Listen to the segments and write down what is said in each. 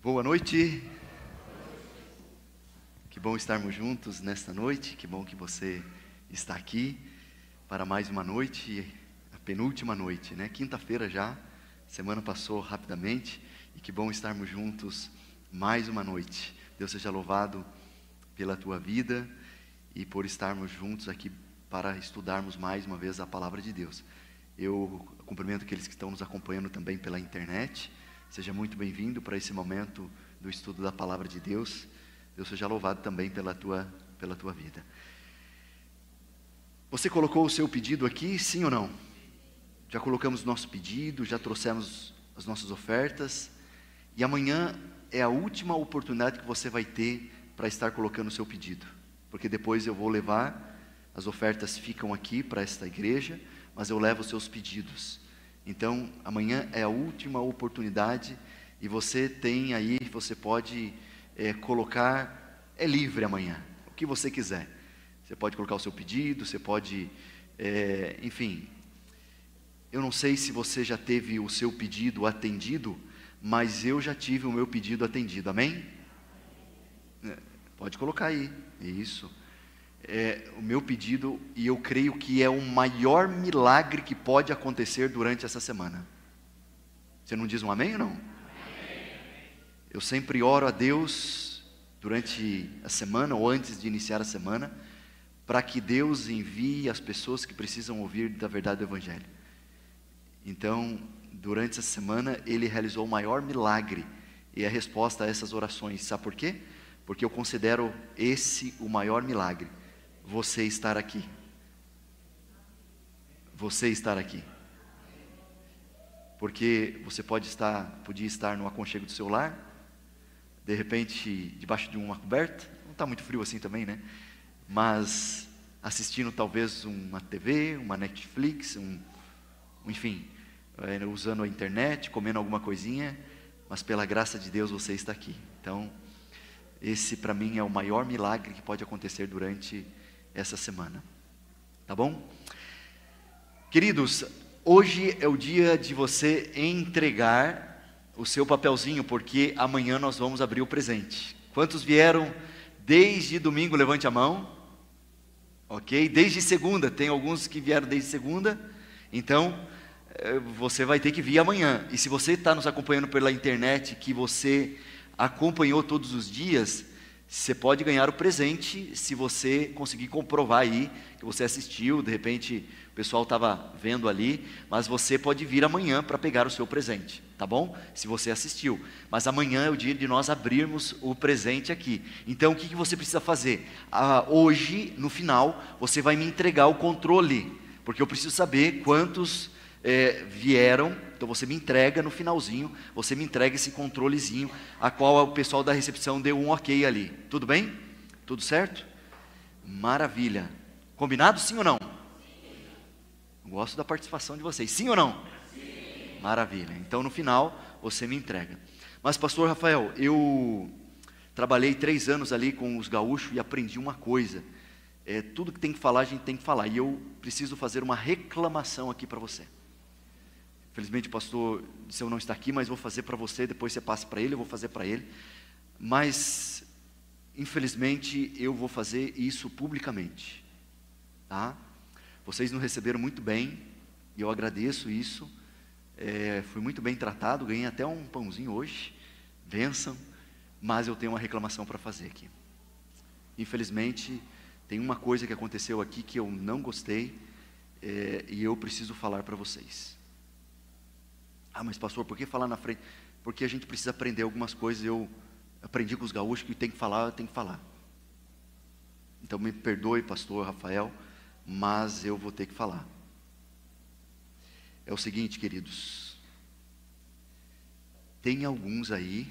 Boa noite, que bom estarmos juntos nesta noite, que bom que você está aqui para mais uma noite, a penúltima noite, né? Quinta-feira já, semana passou rapidamente e que bom estarmos juntos mais uma noite. Deus seja louvado pela tua vida e por estarmos juntos aqui para estudarmos mais uma vez a palavra de Deus. Eu cumprimento aqueles que estão nos acompanhando também pela internet. Seja muito bem-vindo para esse momento do estudo da Palavra de Deus. Deus seja louvado também pela tua vida. Você colocou o seu pedido aqui, sim ou não? Já colocamos o nosso pedido, já trouxemos as nossas ofertas. E amanhã é a última oportunidade que você vai ter para estar colocando o seu pedido. Porque depois eu vou levar, as ofertas ficam aqui para esta igreja, mas eu levo os seus pedidos. Então, amanhã é a última oportunidade e você tem aí, você pode colocar, é livre amanhã, o que você quiser. Você pode colocar o seu pedido, você pode, enfim, eu não sei se você já teve o seu pedido atendido, mas eu já tive o meu pedido atendido, amém? Pode colocar aí, isso. O meu pedido, e eu creio que é o maior milagre que pode acontecer durante essa semana. Você não diz um amém ou não? Amém. Eu sempre oro a Deus durante a semana ou antes de iniciar a semana, para que Deus envie as pessoas que precisam ouvir da verdade do Evangelho. Então, durante essa semana, Ele realizou o maior milagre e a resposta a essas orações. Sabe por quê? Porque eu considero esse o maior milagre. Você estar aqui. Você estar aqui. Porque você podia estar no aconchego do seu lar, de repente debaixo de uma coberta, não está muito frio assim também, né? Mas assistindo talvez uma TV, uma Netflix, enfim, usando a internet, comendo alguma coisinha, mas pela graça de Deus você está aqui. Então, esse para mim é o maior milagre que pode acontecer durante essa semana, tá bom? Queridos, hoje é o dia de você entregar o seu papelzinho, porque amanhã nós vamos abrir o presente. Quantos vieram desde domingo? Levante a mão. Ok? Desde segunda, tem alguns que vieram desde segunda, então você vai ter que vir amanhã. E se você está nos acompanhando pela internet, que você acompanhou todos os dias, você pode ganhar o presente se você conseguir comprovar aí que você assistiu, de repente o pessoal estava vendo ali, mas você pode vir amanhã para pegar o seu presente, tá bom? Se você assistiu, mas amanhã é o dia de nós abrirmos o presente aqui. Então o que você precisa fazer? Hoje, no final, você vai me entregar o controle, porque eu preciso saber quantos vieram. Então você me entrega no finalzinho, você me entrega esse controlezinho, a qual o pessoal da recepção deu um ok ali. Tudo bem? Tudo certo? Maravilha. Combinado, sim ou não? Sim. Gosto da participação de vocês. Sim ou não? Sim. Maravilha. Então no final você me entrega. Mas pastor Rafael, eu trabalhei 3 anos ali com os gaúchos e aprendi uma coisa. Tudo que tem que falar, a gente tem que falar. E eu preciso fazer uma reclamação aqui para você. Infelizmente o pastor disse eu não está aqui, mas vou fazer para você, depois você passa para ele, eu vou fazer para ele. Mas, infelizmente, eu vou fazer isso publicamente. Tá? Vocês nos receberam muito bem, e eu agradeço isso. Fui muito bem tratado, ganhei até um pãozinho hoje, bênção, mas eu tenho uma reclamação para fazer aqui. Infelizmente, tem uma coisa que aconteceu aqui que eu não gostei, e eu preciso falar para vocês. Mas pastor, por que falar na frente? Porque a gente precisa aprender algumas coisas. Eu aprendi com os gaúchos que tem que falar, eu tenho que falar. Então me perdoe, pastor Rafael, mas eu vou ter que falar. É o seguinte, queridos, tem alguns aí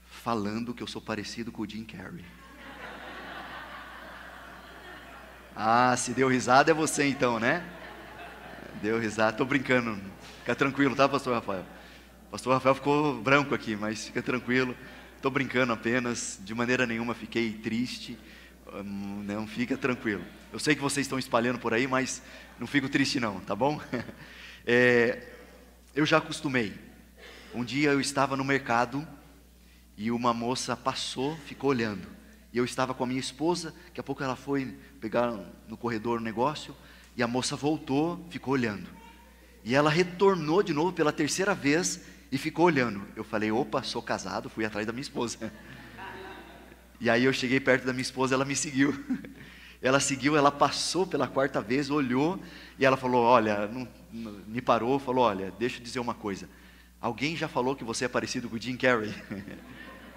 falando que eu sou parecido com o Jim Carrey. Se deu risada é você então, né? Deu risada, estou brincando. Fica tranquilo, tá, pastor Rafael? Pastor Rafael ficou branco aqui, mas fica tranquilo. Estou brincando apenas, de maneira nenhuma fiquei triste. Não, fica tranquilo. Eu sei que vocês estão espalhando por aí, mas não fico triste não, tá bom? Eu já acostumei. Um dia eu estava no mercado e uma moça passou, ficou olhando. E eu estava com a minha esposa, daqui a pouco ela foi pegar no corredor um negócio, e a moça voltou, ficou olhando. E ela retornou de novo pela terceira vez e ficou olhando. Eu falei, opa, sou casado, fui atrás da minha esposa. E aí eu cheguei perto da minha esposa, ela me seguiu. Ela seguiu, ela passou pela quarta vez, olhou, e ela falou, olha, me parou, falou, olha, deixa eu dizer uma coisa. Alguém já falou que você é parecido com o Jim Carrey?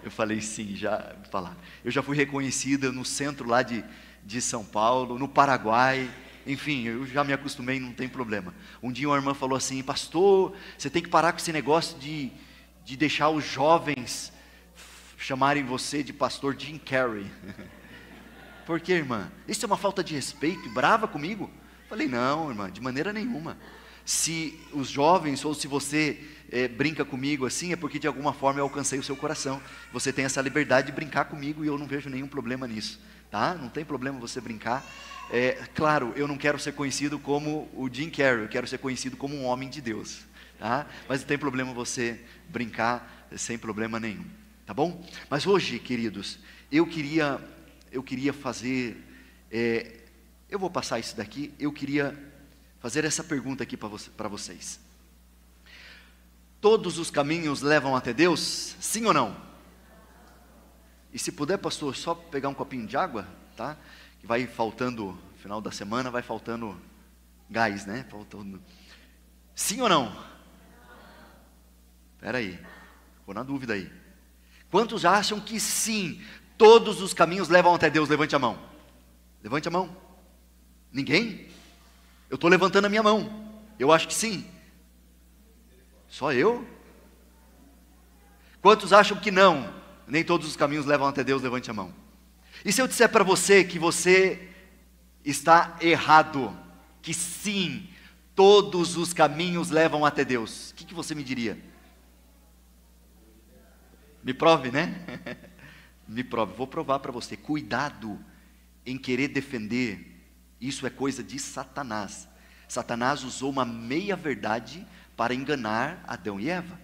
Eu falei, sim, já falar. Eu já fui reconhecida no centro lá de São Paulo, no Paraguai, enfim, eu já me acostumei, não tem problema. Um dia uma irmã falou assim, pastor, você tem que parar com esse negócio de deixar os jovens chamarem você de pastor Jim Carrey. Por quê, irmã? Isso é uma falta de respeito, brava comigo? Falei, não, irmã, de maneira nenhuma. Se os jovens, ou se você brinca comigo assim, é porque de alguma forma eu alcancei o seu coração. Você tem essa liberdade de brincar comigo e eu não vejo nenhum problema nisso, tá? Não tem problema você brincar. Claro, eu não quero ser conhecido como o Jim Carrey, eu quero ser conhecido como um homem de Deus, tá? Mas não tem problema você brincar sem problema nenhum, tá bom? Mas hoje, queridos, eu queria fazer, eu vou passar isso daqui, eu queria fazer essa pergunta aqui para vocês. Todos os caminhos levam até Deus? Sim ou não? E se puder, pastor, só pegar um copinho de água, tá? Que vai faltando, no final da semana, vai faltando gás, né? Faltando. Sim ou não? Espera aí, ficou na dúvida aí. Quantos acham que sim, todos os caminhos levam até Deus? Levante a mão. Levante a mão. Ninguém? Eu estou levantando a minha mão. Eu acho que sim. Só eu? Quantos acham que não? Nem todos os caminhos levam até Deus? Levante a mão. E se eu disser para você que você está errado, que sim, todos os caminhos levam até Deus, o que você me diria? Me prove, né? Me prove, vou provar para você. Cuidado em querer defender, isso é coisa de Satanás. Satanás usou uma meia-verdade para enganar Adão e Eva.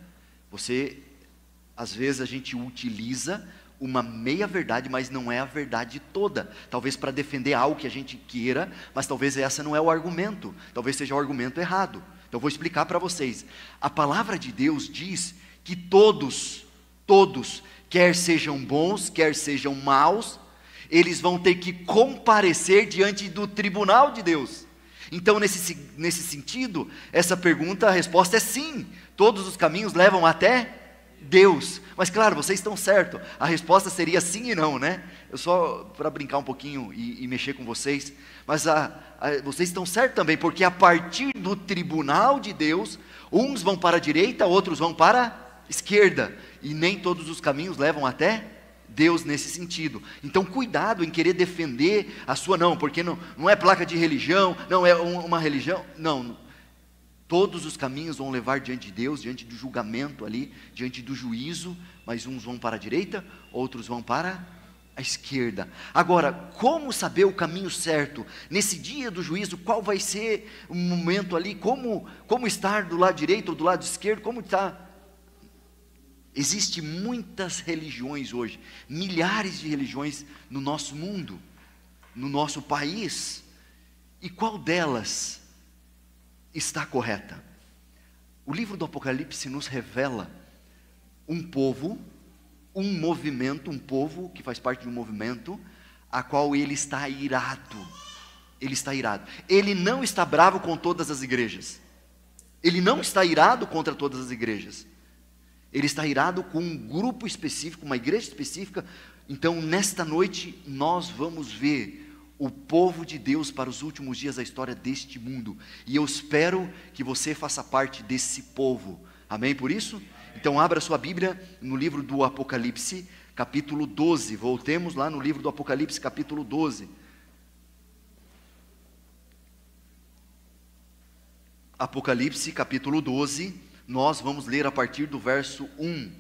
Às vezes a gente utiliza uma meia-verdade, mas não é a verdade toda. Talvez para defender algo que a gente queira, mas talvez essa não é o argumento. Talvez seja o argumento errado. Então eu vou explicar para vocês. A palavra de Deus diz que todos, quer sejam bons, quer sejam maus, eles vão ter que comparecer diante do tribunal de Deus. Então, nesse sentido, essa pergunta, a resposta é sim, todos os caminhos levam até Deus. Mas claro, vocês estão certos, a resposta seria sim e não, né? Eu só para brincar um pouquinho e mexer com vocês, mas vocês estão certos também, porque a partir do tribunal de Deus, uns vão para a direita, outros vão para a esquerda, e nem todos os caminhos levam até Deus nesse sentido. Então cuidado em querer defender a sua, não, porque não é placa de religião, não é uma religião, não, todos os caminhos vão levar diante de Deus, diante do julgamento ali, diante do juízo, mas uns vão para a direita, outros vão para a esquerda. Agora, como saber o caminho certo? Nesse dia do juízo, qual vai ser o momento ali, como estar do lado direito ou do lado esquerdo, como está? Existem muitas religiões hoje, milhares de religiões no nosso mundo, no nosso país, e qual delas está correta? O livro do Apocalipse nos revela um povo, um movimento, um povo que faz parte de um movimento, a qual ele está irado, ele não está bravo com todas as igrejas, ele não está irado contra todas as igrejas, ele está irado com um grupo específico, uma igreja específica. Então nesta noite nós vamos ver o povo de Deus para os últimos dias da história deste mundo, e eu espero que você faça parte desse povo, amém por isso? Então abra sua Bíblia no livro do Apocalipse, capítulo 12, voltemos lá no livro do Apocalipse, capítulo 12, Apocalipse, capítulo 12, nós vamos ler a partir do verso 1,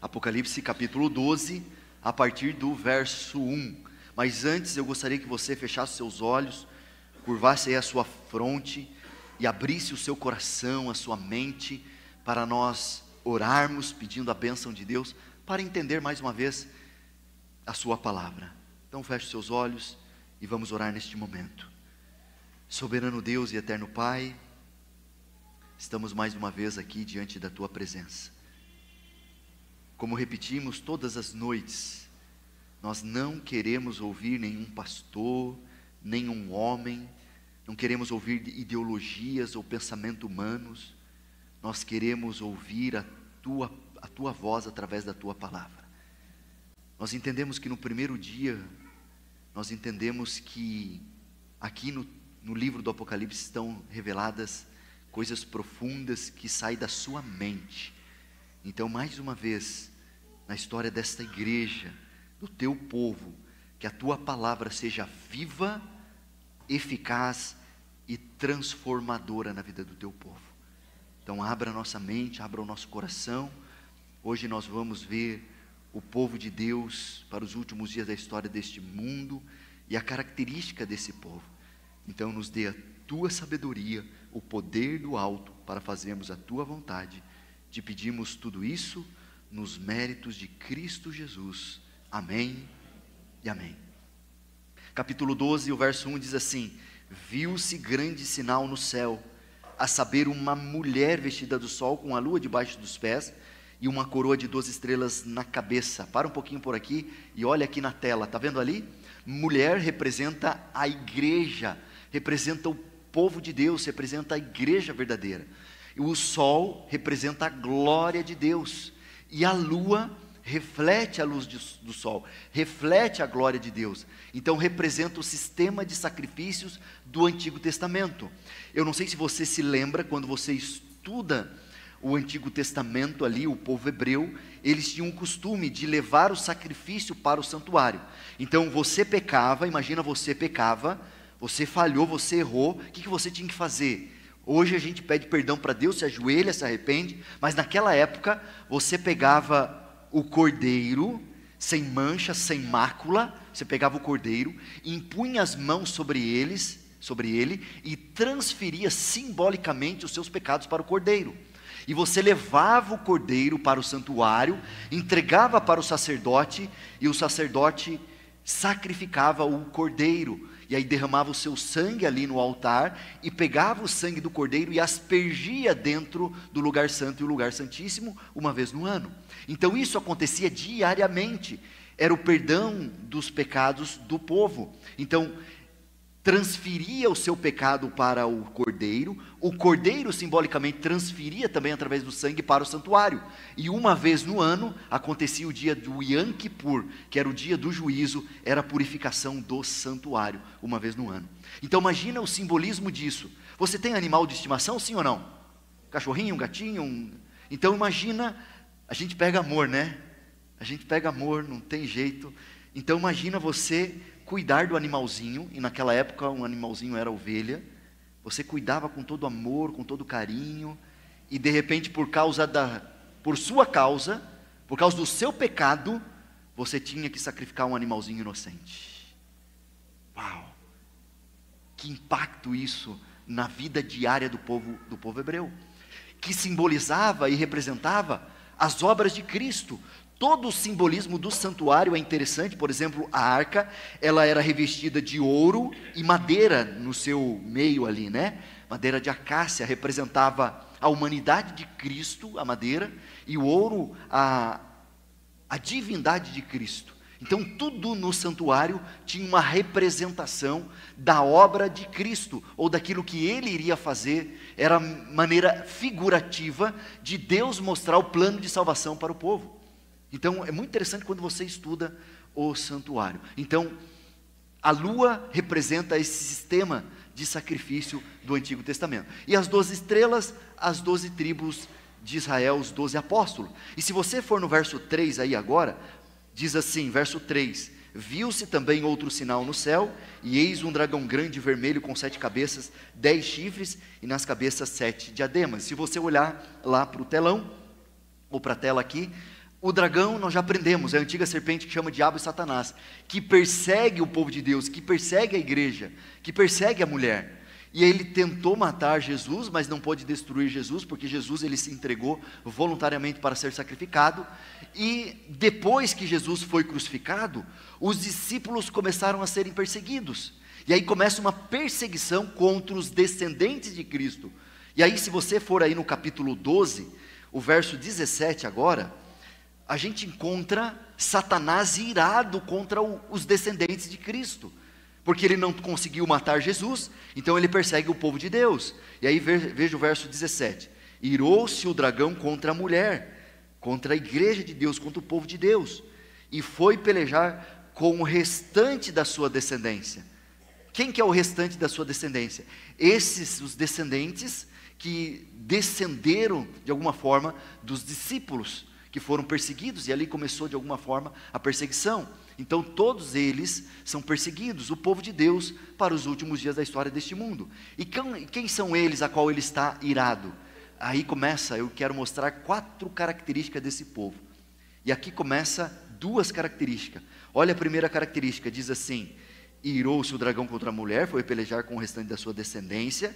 Apocalipse, capítulo 12, a partir do verso 1, mas antes eu gostaria que você fechasse seus olhos, curvasse aí a sua fronte, e abrisse o seu coração, a sua mente, para nós orarmos pedindo a bênção de Deus para entender mais uma vez a sua palavra. Então feche seus olhos e vamos orar neste momento. Soberano Deus e eterno Pai, estamos mais uma vez aqui diante da tua presença. Como repetimos todas as noites, nós não queremos ouvir nenhum pastor, nenhum homem, não queremos ouvir ideologias ou pensamentos humanos, nós queremos ouvir a tua voz através da tua palavra. Nós entendemos que no primeiro dia, nós entendemos que aqui no livro do Apocalipse estão reveladas coisas profundas que saem da sua mente. Então, mais uma vez, na história desta igreja, do teu povo, que a tua palavra seja viva, eficaz e transformadora na vida do teu povo. Então abra a nossa mente, abra o nosso coração. Hoje nós vamos ver o povo de Deus para os últimos dias da história deste mundo e a característica desse povo. Então nos dê a tua sabedoria, o poder do alto para fazermos a tua vontade. Te pedimos tudo isso nos méritos de Cristo Jesus. Amém e amém. Capítulo 12, o verso 1 diz assim: viu-se grande sinal no céu, a saber, uma mulher vestida do sol, com a lua debaixo dos pés, e uma coroa de 12 estrelas na cabeça. Para um pouquinho por aqui, e olha aqui na tela, está vendo ali? Mulher representa a igreja, representa o povo de Deus, representa a igreja verdadeira. E o sol representa a glória de Deus, e a lua reflete a luz do sol, reflete a glória de Deus. Então representa o sistema de sacrifícios do Antigo Testamento. Eu não sei se você se lembra, quando você estuda o Antigo Testamento ali, o povo hebreu, eles tinham o costume de levar o sacrifício para o santuário. Então você pecava, imagina, você pecava, você falhou, você errou, o que você tinha que fazer? Hoje a gente pede perdão para Deus, se ajoelha, se arrepende, mas naquela época você pegava o cordeiro, sem mancha, sem mácula, você pegava o cordeiro, impunha as mãos sobre ele e transferia simbolicamente os seus pecados para o cordeiro. E você levava o cordeiro para o santuário, entregava para o sacerdote, e o sacerdote sacrificava o cordeiro, e aí derramava o seu sangue ali no altar, e pegava o sangue do cordeiro e aspergia dentro do lugar santo e o lugar santíssimo, uma vez no ano. Então isso acontecia diariamente, era o perdão dos pecados do povo. Então transferia o seu pecado para o cordeiro simbolicamente transferia também através do sangue para o santuário, e uma vez no ano acontecia o dia do Yom Kippur, que era o dia do juízo, era a purificação do santuário, uma vez no ano. Então imagina o simbolismo disso. Você tem animal de estimação, sim ou não? Cachorrinho, um gatinho, Então imagina, a gente pega amor, né? A gente pega amor, não tem jeito. Então imagina você cuidar do animalzinho, e naquela época um animalzinho era ovelha, você cuidava com todo amor, com todo carinho, e de repente por sua causa, por causa do seu pecado, você tinha que sacrificar um animalzinho inocente. Uau! Que impacto isso na vida diária do povo hebreu, que simbolizava e representava as obras de Cristo. Todo o simbolismo do santuário é interessante. Por exemplo, a arca, ela era revestida de ouro e madeira no seu meio ali, né? Madeira de acácia representava a humanidade de Cristo, a madeira, e o ouro, a divindade de Cristo. Então tudo no santuário tinha uma representação da obra de Cristo, ou daquilo que Ele iria fazer. Era maneira figurativa de Deus mostrar o plano de salvação para o povo. Então é muito interessante quando você estuda o santuário. Então a lua representa esse sistema de sacrifício do Antigo Testamento, e as 12 estrelas, as 12 tribos de Israel, os 12 apóstolos. E se você for no verso 3 aí agora, diz assim, verso 3: viu-se também outro sinal no céu, e eis um dragão grande vermelho com 7 cabeças, 10 chifres, e nas cabeças 7 diademas. Se você olhar lá para o telão, ou para a tela aqui, o dragão, nós já aprendemos, é a antiga serpente que chama Diabo e Satanás, que persegue o povo de Deus, que persegue a igreja, que persegue a mulher. e ele tentou matar Jesus, mas não pôde destruir Jesus, porque Jesus ele se entregou voluntariamente para ser sacrificado, e depois que Jesus foi crucificado, os discípulos começaram a serem perseguidos, e aí começa uma perseguição contra os descendentes de Cristo. E aí, se você for aí no capítulo 12, o verso 17 agora, a gente encontra Satanás irado contra os descendentes de Cristo, porque ele não conseguiu matar Jesus, então ele persegue o povo de Deus. E aí veja o verso 17: irou-se o dragão contra a mulher, contra a igreja de Deus, contra o povo de Deus, e foi pelejar com o restante da sua descendência. Quem que é o restante da sua descendência? Esses, os descendentes que descenderam de alguma forma dos discípulos, que foram perseguidos, e ali começou de alguma forma a perseguição. Então todos eles são perseguidos, o povo de Deus, para os últimos dias da história deste mundo. E quem são eles a qual ele está irado? Aí começa, eu quero mostrar 4 características desse povo. E aqui começa 2 características. Olha a primeira característica, diz assim: irou-se o dragão contra a mulher, foi pelejar com o restante da sua descendência,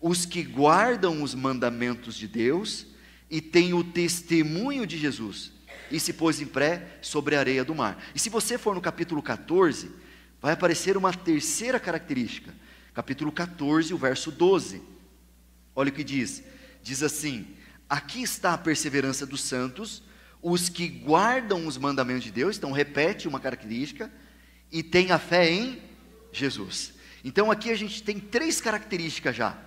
os que guardam os mandamentos de Deus e têm o testemunho de Jesus, e se pôs em pé sobre a areia do mar. E se você for no capítulo 14, vai aparecer uma terceira característica. Capítulo 14, o verso 12. Olha o que diz. Diz assim: aqui está a perseverança dos santos, os que guardam os mandamentos de Deus. Então repete uma característica: e tem a fé em Jesus. Então aqui a gente tem 3 características já,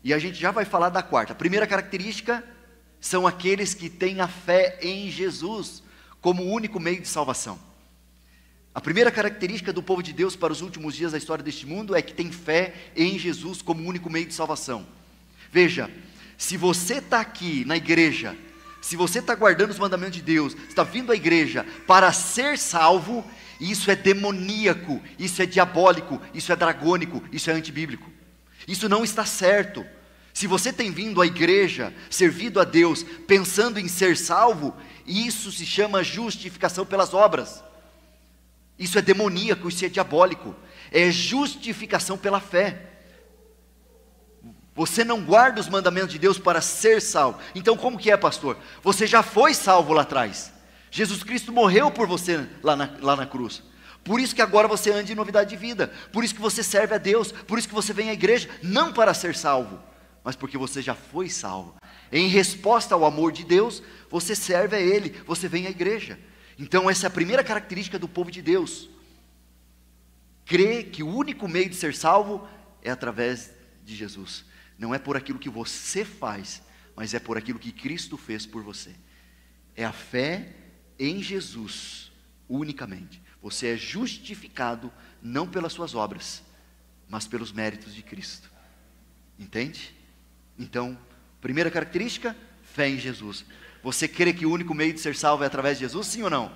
e a gente já vai falar da quarta. A primeira característica são aqueles que têm a fé em Jesus como o único meio de salvação. A primeira característica do povo de Deus para os últimos dias da história deste mundo é que tem fé em Jesus como o único meio de salvação. Veja, se você está aqui na igreja, se você está guardando os mandamentos de Deus, está vindo à igreja para ser salvo, isso é demoníaco, isso é diabólico, isso é dragônico, isso é antibíblico. Isso não está certo. Se você tem vindo à igreja, servido a Deus, pensando em ser salvo, isso se chama justificação pelas obras. Isso é demoníaco, isso é diabólico. É justificação pela fé. Você não guarda os mandamentos de Deus para ser salvo. Então como que é, pastor? Você já foi salvo lá atrás. Jesus Cristo morreu por você lá na cruz. Por isso que agora você anda em novidade de vida. Por isso que você serve a Deus. Por isso que você vem à igreja, não para ser salvo, mas porque você já foi salvo. Em resposta ao amor de Deus, você serve a Ele, você vem à igreja. Então essa é a primeira característica do povo de Deus. Crê que o único meio de ser salvo é através de Jesus. Não é por aquilo que você faz, mas é por aquilo que Cristo fez por você. É a fé em Jesus, unicamente. Você é justificado não pelas suas obras, mas pelos méritos de Cristo. Entende? Então, primeira característica, fé em Jesus. Você crê que o único meio de ser salvo é através de Jesus, sim ou não?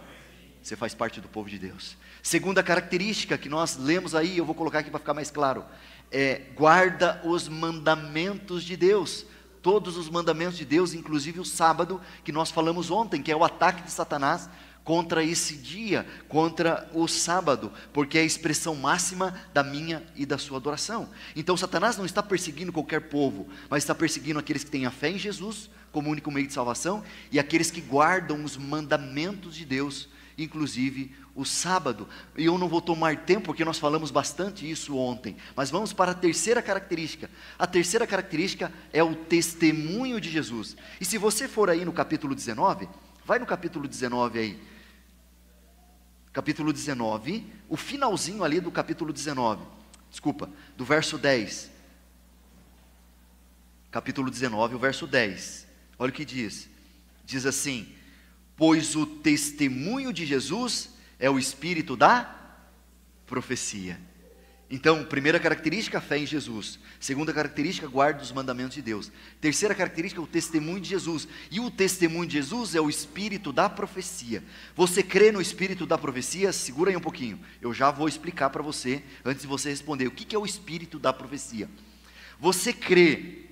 Você faz parte do povo de Deus. Segunda característica que nós lemos aí, eu vou colocar aqui para ficar mais claro, é guarda os mandamentos de Deus. Todos os mandamentos de Deus, inclusive o sábado, que nós falamos ontem, que é o ataque de Satanás contra esse dia, contra o sábado, porque é a expressão máxima da minha e da sua adoração. Então Satanás não está perseguindo qualquer povo, mas está perseguindo aqueles que têm a fé em Jesus como único meio de salvação, e aqueles que guardam os mandamentos de Deus, inclusive o sábado. E eu não vou tomar tempo, porque nós falamos bastante isso ontem, mas vamos para a terceira característica. A terceira característica é o testemunho de Jesus. E se você for aí no capítulo 19, vai no capítulo 19 aí, capítulo 19, o finalzinho ali do capítulo 19, desculpa, do verso 10, capítulo 19, o verso 10, olha o que diz assim: pois o testemunho de Jesus é o espírito da profecia. Então, primeira característica, fé em Jesus. Segunda característica, guarda os mandamentos de Deus. Terceira característica, o testemunho de Jesus. E o testemunho de Jesus é o espírito da profecia. Você crê no espírito da profecia? Segura aí um pouquinho. Eu já vou explicar para você, antes de você responder. O que é o espírito da profecia? Você crê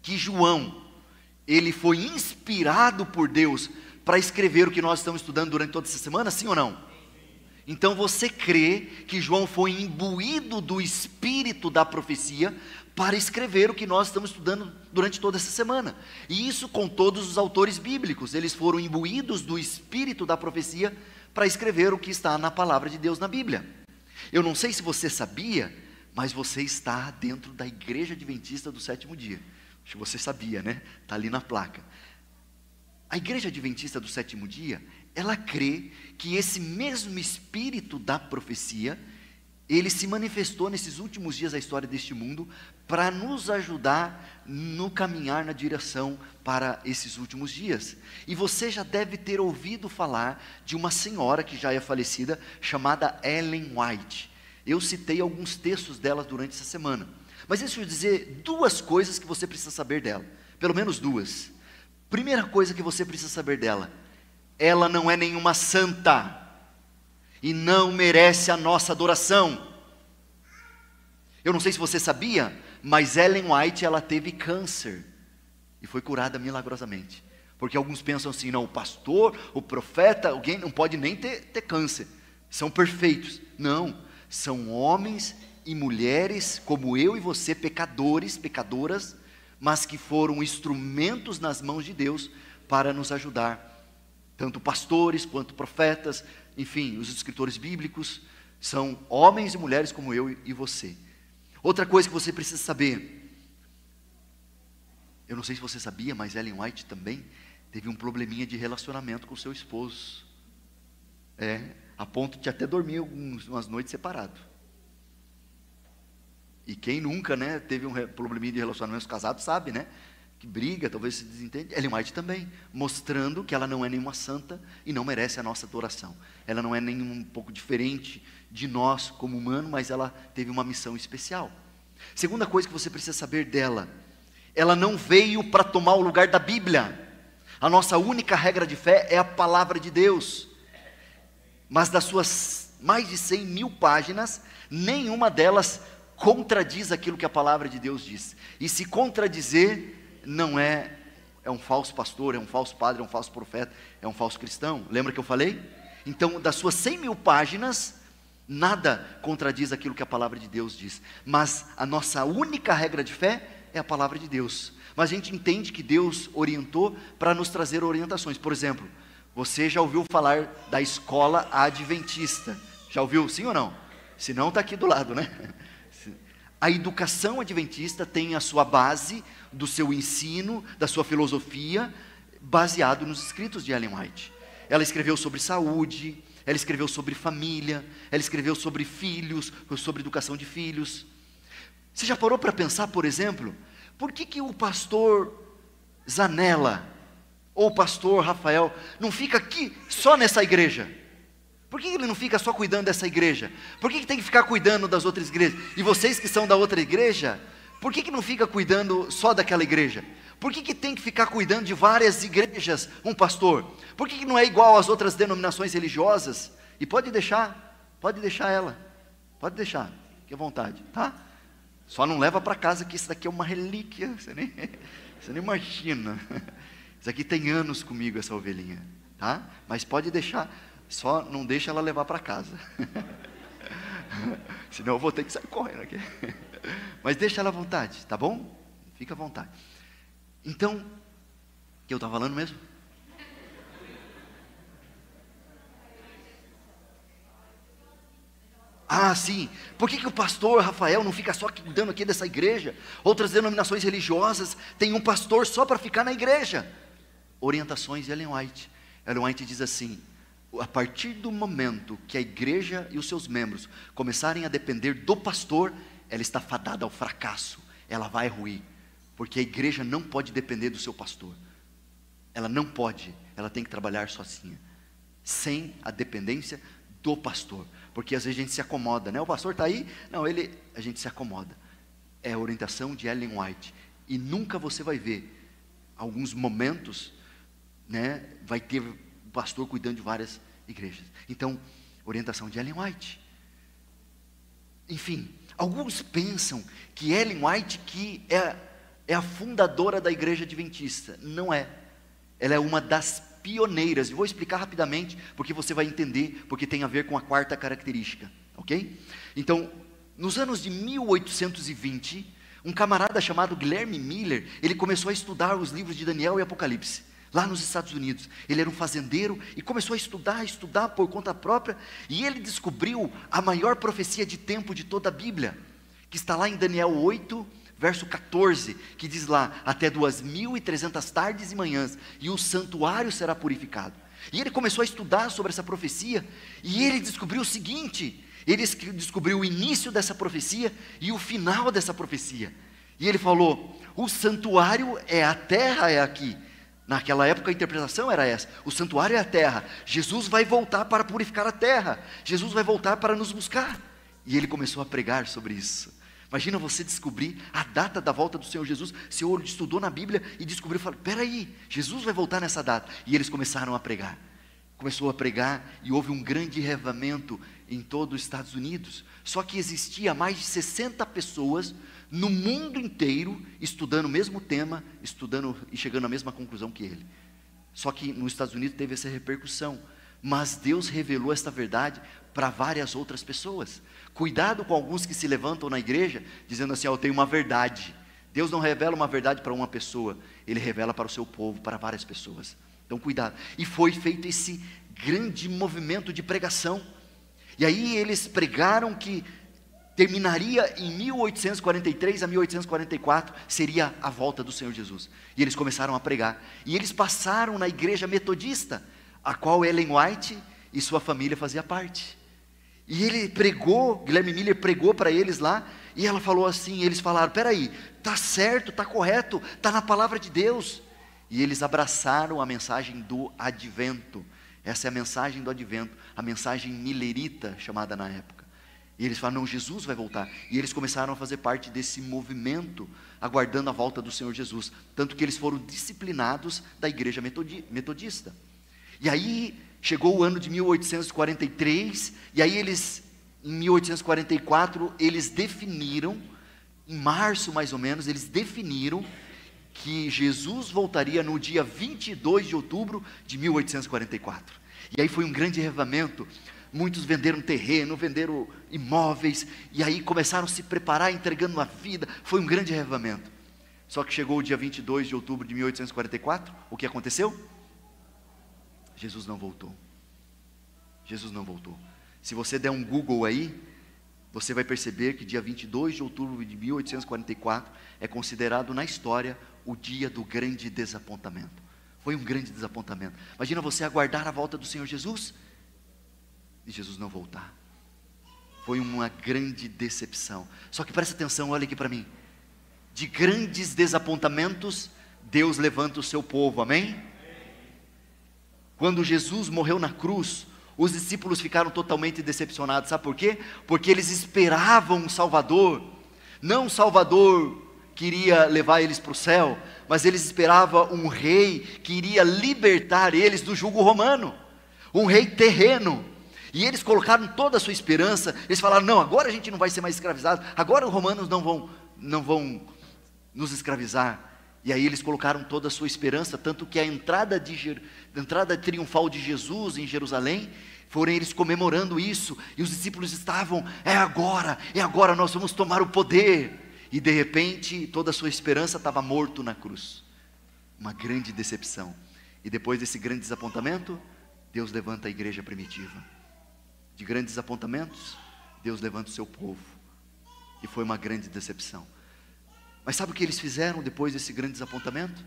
que João, ele foi inspirado por Deus para escrever o que nós estamos estudando durante toda essa semana? Sim ou não? Então você crê que João foi imbuído do espírito da profecia para escrever o que nós estamos estudando durante toda essa semana. E isso com todos os autores bíblicos, eles foram imbuídos do espírito da profecia para escrever o que está na palavra de Deus na Bíblia. Eu não sei se você sabia, mas você está dentro da Igreja Adventista do Sétimo Dia. Acho que você sabia, né? Está ali na placa. A Igreja Adventista do Sétimo Dia, ela crê que esse mesmo espírito da profecia, ele se manifestou nesses últimos dias da história deste mundo para nos ajudar no caminhar na direção para esses últimos dias. E você já deve ter ouvido falar de uma senhora que já é falecida, chamada Ellen White. Eu citei alguns textos dela durante essa semana. Mas deixa eu dizer duas coisas que você precisa saber dela. Pelo menos duas. Primeira coisa que você precisa saber dela: ela não é nenhuma santa e não merece a nossa adoração. Eu não sei se você sabia, mas Ellen White, ela teve câncer e foi curada milagrosamente. Porque alguns pensam assim, não, o pastor, o profeta, alguém não pode nem ter câncer, são perfeitos. Não, são homens e mulheres como eu e você, pecadores, pecadoras, mas que foram instrumentos nas mãos de Deus para nos ajudar. Tanto pastores quanto profetas, enfim, os escritores bíblicos são homens e mulheres como eu e você. Outra coisa que você precisa saber, eu não sei se você sabia, mas Ellen White também teve um probleminha de relacionamento com seu esposo. A ponto de até dormir umas noites separado. E quem nunca, né, teve um probleminha de relacionamento casado sabe, né? Que briga, talvez se desentende. Ellen White também, mostrando que ela não é nenhuma santa e não merece a nossa adoração. Ela não é nem um pouco diferente de nós como humano, mas ela teve uma missão especial. Segunda coisa que você precisa saber dela: ela não veio para tomar o lugar da Bíblia. A nossa única regra de fé é a palavra de Deus. Mas das suas mais de 100 mil páginas, nenhuma delas contradiz aquilo que a palavra de Deus diz. E se contradizer, não é um falso pastor, é um falso padre, é um falso profeta, é um falso cristão. Lembra que eu falei? Então, das suas 100 mil páginas, nada contradiz aquilo que a palavra de Deus diz. Mas a nossa única regra de fé é a palavra de Deus. Mas a gente entende que Deus orientou para nos trazer orientações. Por exemplo, você já ouviu falar da escola adventista? Já ouviu, sim ou não? Se não, está aqui do lado, né? A educação adventista tem a sua base do seu ensino, da sua filosofia, baseado nos escritos de Ellen White. Ela escreveu sobre saúde, ela escreveu sobre família, ela escreveu sobre filhos, sobre educação de filhos. Você já parou para pensar, por exemplo, por que o pastor Zanella ou o pastor Rafael não fica aqui só nessa igreja? Por que ele não fica só cuidando dessa igreja? Por que tem que ficar cuidando das outras igrejas? E vocês que são da outra igreja, por que não fica cuidando só daquela igreja? Por que tem que ficar cuidando de várias igrejas, um pastor? Por que não é igual às outras denominações religiosas? E pode deixar ela, pode deixar, fique à vontade, tá? Só não leva para casa que isso daqui é uma relíquia, você nem imagina. Isso aqui tem anos comigo, essa ovelhinha, tá? Mas pode deixar. Só não deixa ela levar para casa. Senão eu vou ter que sair correndo aqui. Mas deixa ela à vontade, tá bom? Fica à vontade. Então, o que eu estava falando mesmo? Ah, sim. Por que o pastor Rafael não fica só cuidando aqui dessa igreja? Outras denominações religiosas têm um pastor só para ficar na igreja. Orientações de Ellen White. Ellen White diz assim: a partir do momento que a igreja e os seus membros começarem a depender do pastor, ela está fadada ao fracasso, ela vai ruir, porque a igreja não pode depender do seu pastor, ela não pode, ela tem que trabalhar sozinha, sem a dependência do pastor, porque às vezes a gente se acomoda, né? O pastor está aí, não, a gente se acomoda. É a orientação de Ellen White, e nunca você vai ver, alguns momentos, né, vai ter pastor cuidando de várias igrejas. Então, orientação de Ellen White. Enfim, alguns pensam que Ellen White que é a fundadora da igreja adventista. Não é. Ela é uma das pioneiras. E vou explicar rapidamente, porque você vai entender, porque tem a ver com a quarta característica, ok? Então, nos anos de 1820, um camarada chamado Guilherme Miller, ele começou a estudar os livros de Daniel e Apocalipse, lá nos Estados Unidos. Ele era um fazendeiro e começou a estudar por conta própria, e ele descobriu a maior profecia de tempo de toda a Bíblia, que está lá em Daniel 8, verso 14, que diz lá: até 2.300 tardes e manhãs, e o santuário será purificado. E ele começou a estudar sobre essa profecia, e ele descobriu o seguinte: ele descobriu o início dessa profecia e o final dessa profecia. E ele falou: o santuário é a terra, é aqui. Naquela época a interpretação era essa: o santuário é a terra, Jesus vai voltar para purificar a terra, Jesus vai voltar para nos buscar. E ele começou a pregar sobre isso. Imagina você descobrir a data da volta do Senhor Jesus. Senhor estudou na Bíblia e descobriu, falou: peraí, Jesus vai voltar nessa data. E eles começaram a pregar. Começou a pregar e houve um grande revivamento em todo os Estados Unidos. Só que existia mais de 60 pessoas no mundo inteiro estudando o mesmo tema, estudando e chegando à mesma conclusão que ele. Só que nos Estados Unidos teve essa repercussão. Mas Deus revelou esta verdade para várias outras pessoas. Cuidado com alguns que se levantam na igreja dizendo assim: eu tenho uma verdade. Deus não revela uma verdade para uma pessoa, Ele revela para o seu povo, para várias pessoas. Então cuidado. E foi feito esse grande movimento de pregação. E aí eles pregaram que terminaria em 1843 a 1844, seria a volta do Senhor Jesus. E eles começaram a pregar. E eles passaram na igreja metodista, a qual Ellen White e sua família fazia parte. E ele pregou, Guilherme Miller pregou para eles lá, e ela falou assim, eles falaram: peraí, está certo, está correto, está na palavra de Deus. E eles abraçaram a mensagem do advento. Essa é a mensagem do advento, a mensagem millerita, chamada na época. E eles falaram: não, Jesus vai voltar. E eles começaram a fazer parte desse movimento, aguardando a volta do Senhor Jesus. Tanto que eles foram disciplinados da igreja metodista. E aí chegou o ano de 1843, e aí eles, em 1844, eles definiram, em março mais ou menos, eles definiram que Jesus voltaria no dia 22 de outubro de 1844. E aí foi um grande revivamento. Muitos venderam terreno, venderam imóveis, e aí começaram a se preparar, entregando a vida. Foi um grande revivamento. Só que chegou o dia 22 de outubro de 1844, o que aconteceu? Jesus não voltou. Jesus não voltou. Se você der um Google aí, você vai perceber que dia 22 de outubro de 1844 é considerado na história o dia do grande desapontamento. Foi um grande desapontamento. Imagina você aguardar a volta do Senhor Jesus e Jesus não voltar. Foi uma grande decepção. Só que presta atenção, olha aqui para mim. De grandes desapontamentos, Deus levanta o seu povo, amém? Quando Jesus morreu na cruz, os discípulos ficaram totalmente decepcionados. Sabe por quê? Porque eles esperavam um Salvador. Não um Salvador que iria levar eles para o céu, mas eles esperavam um rei que iria libertar eles do jugo romano. Um rei terreno. E eles colocaram toda a sua esperança. Eles falaram: não, agora a gente não vai ser mais escravizado. Agora os romanos não vão nos escravizar. E aí eles colocaram toda a sua esperança, tanto que a entrada triunfal de Jesus em Jerusalém, foram eles comemorando isso, e os discípulos estavam: é agora nós vamos tomar o poder. E de repente, toda a sua esperança estava morto na cruz. Uma grande decepção. E depois desse grande desapontamento, Deus levanta a igreja primitiva. De grandes desapontamentos, Deus levanta o seu povo. E foi uma grande decepção. Mas sabe o que eles fizeram depois desse grande desapontamento?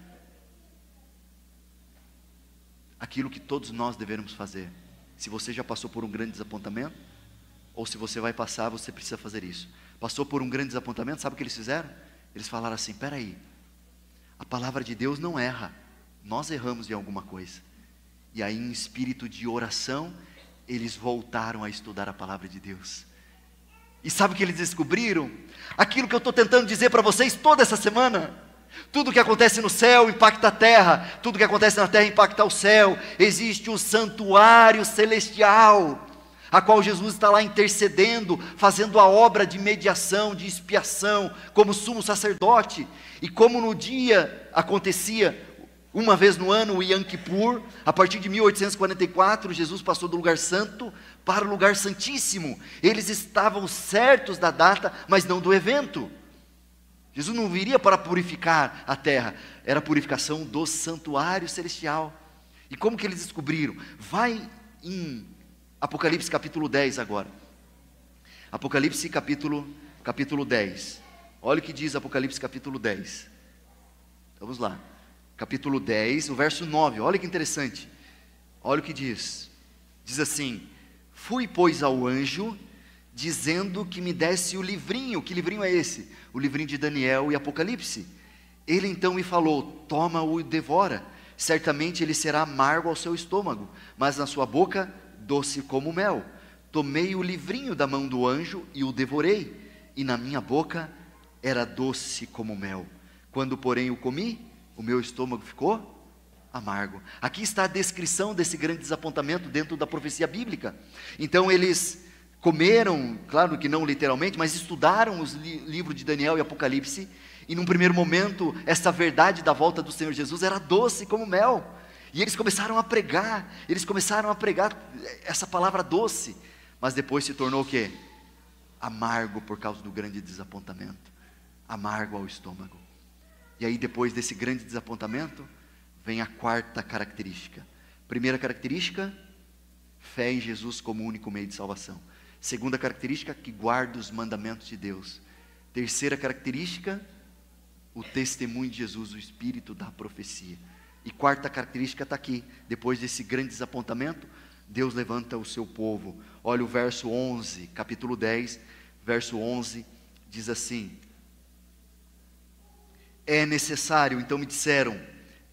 Aquilo que todos nós devemos fazer. Se você já passou por um grande desapontamento, ou se você vai passar, você precisa fazer isso. Passou por um grande desapontamento, sabe o que eles fizeram? Eles falaram assim: peraí, a palavra de Deus não erra, nós erramos em alguma coisa. E aí, em espírito de oração, eles voltaram a estudar a palavra de Deus. E sabe o que eles descobriram? Aquilo que eu estou tentando dizer para vocês toda essa semana. Tudo que acontece no céu impacta a terra, tudo que acontece na terra impacta o céu. Existe o santuário celestial, a qual Jesus está lá intercedendo, fazendo a obra de mediação, de expiação, como sumo sacerdote. E como no dia acontecia Uma vez no ano, o Yom Kippur, a partir de 1844, Jesus passou do lugar santo para o lugar santíssimo. Eles estavam certos da data, mas não do evento. Jesus não viria para purificar a terra, era a purificação do santuário celestial. E como que eles descobriram? Vai em Apocalipse capítulo 10 agora. Apocalipse capítulo 10. Olha o que diz Apocalipse capítulo 10. Vamos lá. Capítulo 10, o verso 9. Olha que interessante. Olha o que diz. Diz assim: fui, pois, ao anjo, dizendo que me desse o livrinho. Que livrinho é esse? O livrinho de Daniel e Apocalipse. Ele então me falou: toma-o e devora. Certamente ele será amargo ao seu estômago, mas na sua boca doce como mel. Tomei o livrinho da mão do anjo e o devorei, e na minha boca era doce como mel. Quando, porém, o comi, o meu estômago ficou amargo. Aqui está a descrição desse grande desapontamento dentro da profecia bíblica. Então eles comeram, claro que não literalmente, mas estudaram os livros de Daniel e Apocalipse, e num primeiro momento, essa verdade da volta do Senhor Jesus era doce como mel, e eles começaram a pregar essa palavra doce, mas depois se tornou o quê? Amargo por causa do grande desapontamento, amargo ao estômago. E aí depois desse grande desapontamento, vem a quarta característica. Primeira característica, fé em Jesus como único meio de salvação. Segunda característica, que guarda os mandamentos de Deus. Terceira característica, o testemunho de Jesus, o espírito da profecia. E quarta característica está aqui. Depois desse grande desapontamento, Deus levanta o seu povo. Olha o verso 11, capítulo 10, verso 11, diz assim: é necessário, então me disseram,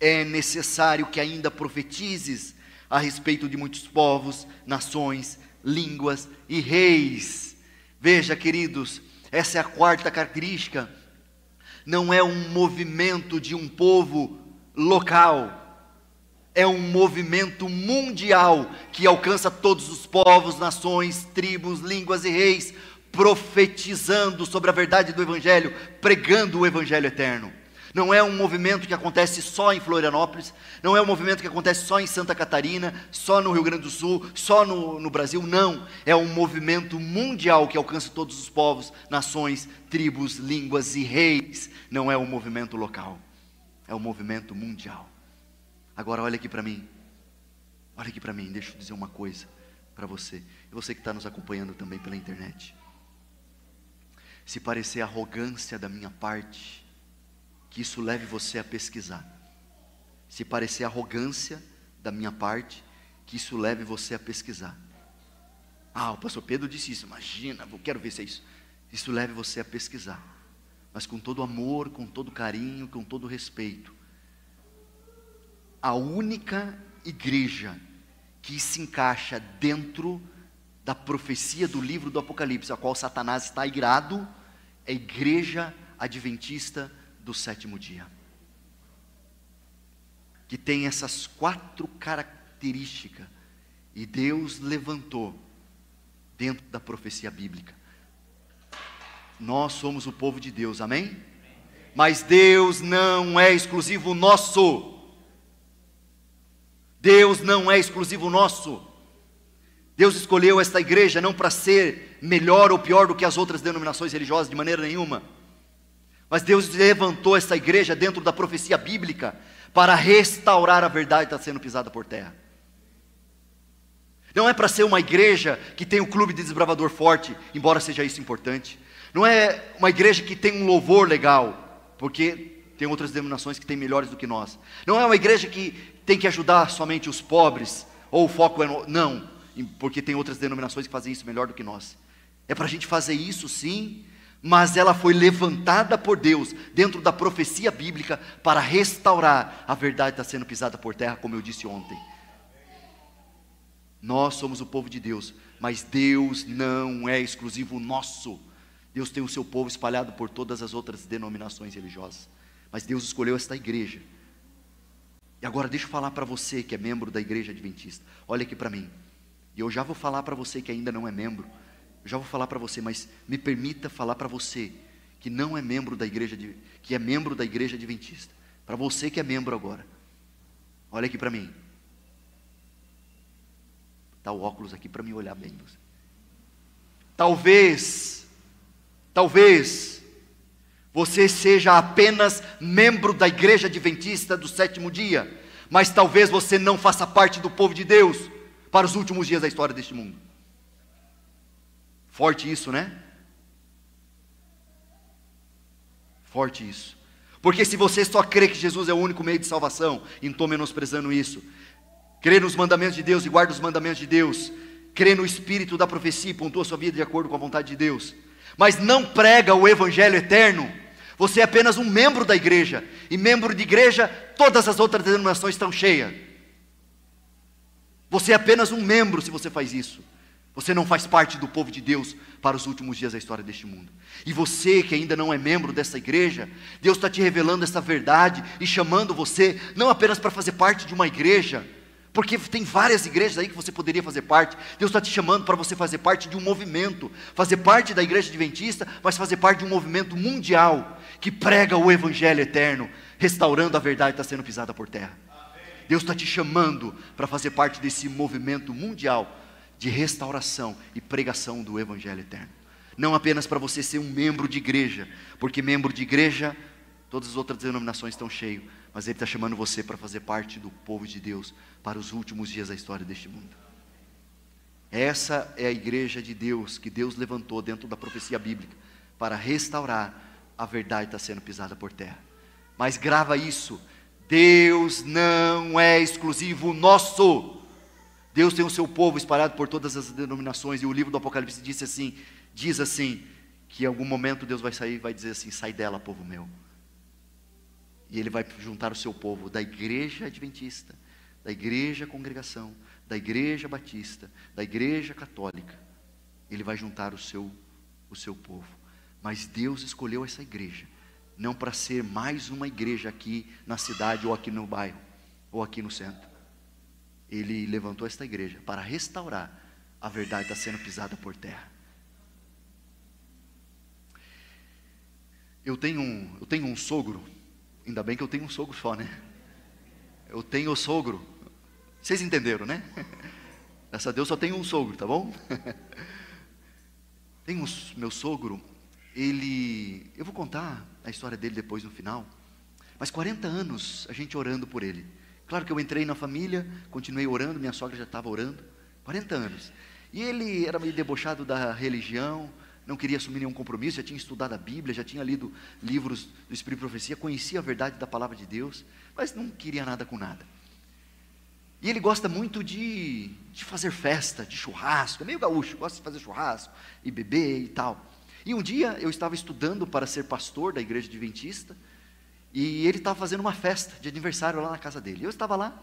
é necessário que ainda profetizes a respeito de muitos povos, nações, línguas e reis. Veja, queridos, essa é a quarta característica. Não é um movimento de um povo local, é um movimento mundial que alcança todos os povos, nações, tribos, línguas e reis, profetizando sobre a verdade do Evangelho, pregando o Evangelho eterno. Não é um movimento que acontece só em Florianópolis, não é um movimento que acontece só em Santa Catarina, só no Rio Grande do Sul, só no Brasil, não. É um movimento mundial que alcança todos os povos, nações, tribos, línguas e reis. Não é um movimento local, é um movimento mundial. Agora olha aqui para mim, deixa eu dizer uma coisa para você, e você que está nos acompanhando também pela internet. Se parecer arrogância da minha parte, que isso leve você a pesquisar. Se parecer arrogância da minha parte, que isso leve você a pesquisar. Ah, o pastor Pedro disse isso, imagina, eu quero ver se é isso. Isso leve você a pesquisar, mas com todo amor, com todo carinho, com todo respeito. A única igreja que se encaixa dentro da profecia do livro do Apocalipse, a qual Satanás está irado, é a igreja adventista do sétimo dia, que tem essas quatro características, e Deus levantou dentro da profecia bíblica. Nós somos o povo de Deus, amém? Mas Deus não é exclusivo nosso. Deus não é exclusivo nosso. Deus escolheu esta igreja não para ser melhor ou pior do que as outras denominações religiosas, de maneira nenhuma. Mas Deus levantou essa igreja dentro da profecia bíblica para restaurar a verdade que está sendo pisada por terra. Não é para ser uma igreja que tem um clube de desbravador forte, embora seja isso importante. Não é uma igreja que tem um louvor legal, porque tem outras denominações que têm melhores do que nós. Não é uma igreja que tem que ajudar somente os pobres, ou o foco é não, porque tem outras denominações que fazem isso melhor do que nós. É para a gente fazer isso sim, mas ela foi levantada por Deus dentro da profecia bíblica para restaurar a verdade que está sendo pisada por terra, como eu disse ontem. Nós somos o povo de Deus, mas Deus não é exclusivo nosso. Deus tem o seu povo espalhado por todas as outras denominações religiosas, mas Deus escolheu esta igreja. E agora deixa eu falar para você que é membro da igreja adventista. Olha aqui para mim, e eu já vou falar para você que ainda não é membro. Eu já vou falar para você, mas me permita falar para você que não é membro da igreja, que é membro da igreja adventista. Para você que é membro agora, Olha aqui para mim. Dá o óculos aqui para me olhar bem. Talvez você seja apenas membro da igreja adventista do sétimo dia, mas talvez você não faça parte do povo de Deus para os últimos dias da história deste mundo. Forte isso, né? Forte isso. Porque se você só crê que Jesus é o único meio de salvação, e não estou menosprezando isso, crê nos mandamentos de Deus e guarda os mandamentos de Deus, crê no espírito da profecia e pontua sua vida de acordo com a vontade de Deus, mas não prega o evangelho eterno, você é apenas um membro da igreja, e membro de igreja, todas as outras denominações estão cheias. Você é apenas um membro se você faz isso. Você não faz parte do povo de Deus para os últimos dias da história deste mundo. E você que ainda não é membro dessa igreja, Deus está te revelando essa verdade e chamando você, não apenas para fazer parte de uma igreja, porque tem várias igrejas aí que você poderia fazer parte. Deus está te chamando para você fazer parte de um movimento, fazer parte da igreja adventista, mas fazer parte de um movimento mundial, que prega o evangelho eterno, restaurando a verdade que está sendo pisada por terra. Deus está te chamando para fazer parte desse movimento mundial, de restauração e pregação do evangelho eterno. Não apenas para você ser um membro de igreja, porque membro de igreja, todas as outras denominações estão cheias, mas Ele está chamando você para fazer parte do povo de Deus, para os últimos dias da história deste mundo. Essa é a igreja de Deus, que Deus levantou dentro da profecia bíblica, para restaurar a verdade que está sendo pisada por terra. Mas grava isso, Deus não é exclusivo nosso. Deus tem o seu povo espalhado por todas as denominações, e o livro do Apocalipse diz assim, que em algum momento Deus vai sair e vai dizer assim: sai dela, povo meu. E Ele vai juntar o seu povo da igreja adventista, da igreja congregação, da igreja batista, da igreja católica. Ele vai juntar o seu povo. Mas Deus escolheu essa igreja, não para ser mais uma igreja aqui na cidade, ou aqui no bairro, ou aqui no centro. Ele levantou esta igreja para restaurar a verdade que está sendo pisada por terra. Eu tenho um sogro, ainda bem que eu tenho um sogro só, né? Eu tenho sogro, vocês entenderam, né? Graças a Deus só tenho um sogro, tá bom? Meu sogro, eu vou contar a história dele depois no final, mas 40 anos a gente orando por ele. Claro que eu entrei na família, continuei orando, minha sogra já estava orando, 40 anos. E ele era meio debochado da religião, não queria assumir nenhum compromisso, já tinha estudado a Bíblia, já tinha lido livros do Espírito e Profecia, conhecia a verdade da palavra de Deus, mas não queria nada com nada. E ele gosta muito de fazer festa, de churrasco, é meio gaúcho, gosta de fazer churrasco e beber e tal. E um dia eu estava estudando para ser pastor da igreja adventista, e ele estava fazendo uma festa de aniversário lá na casa dele. Eu estava lá,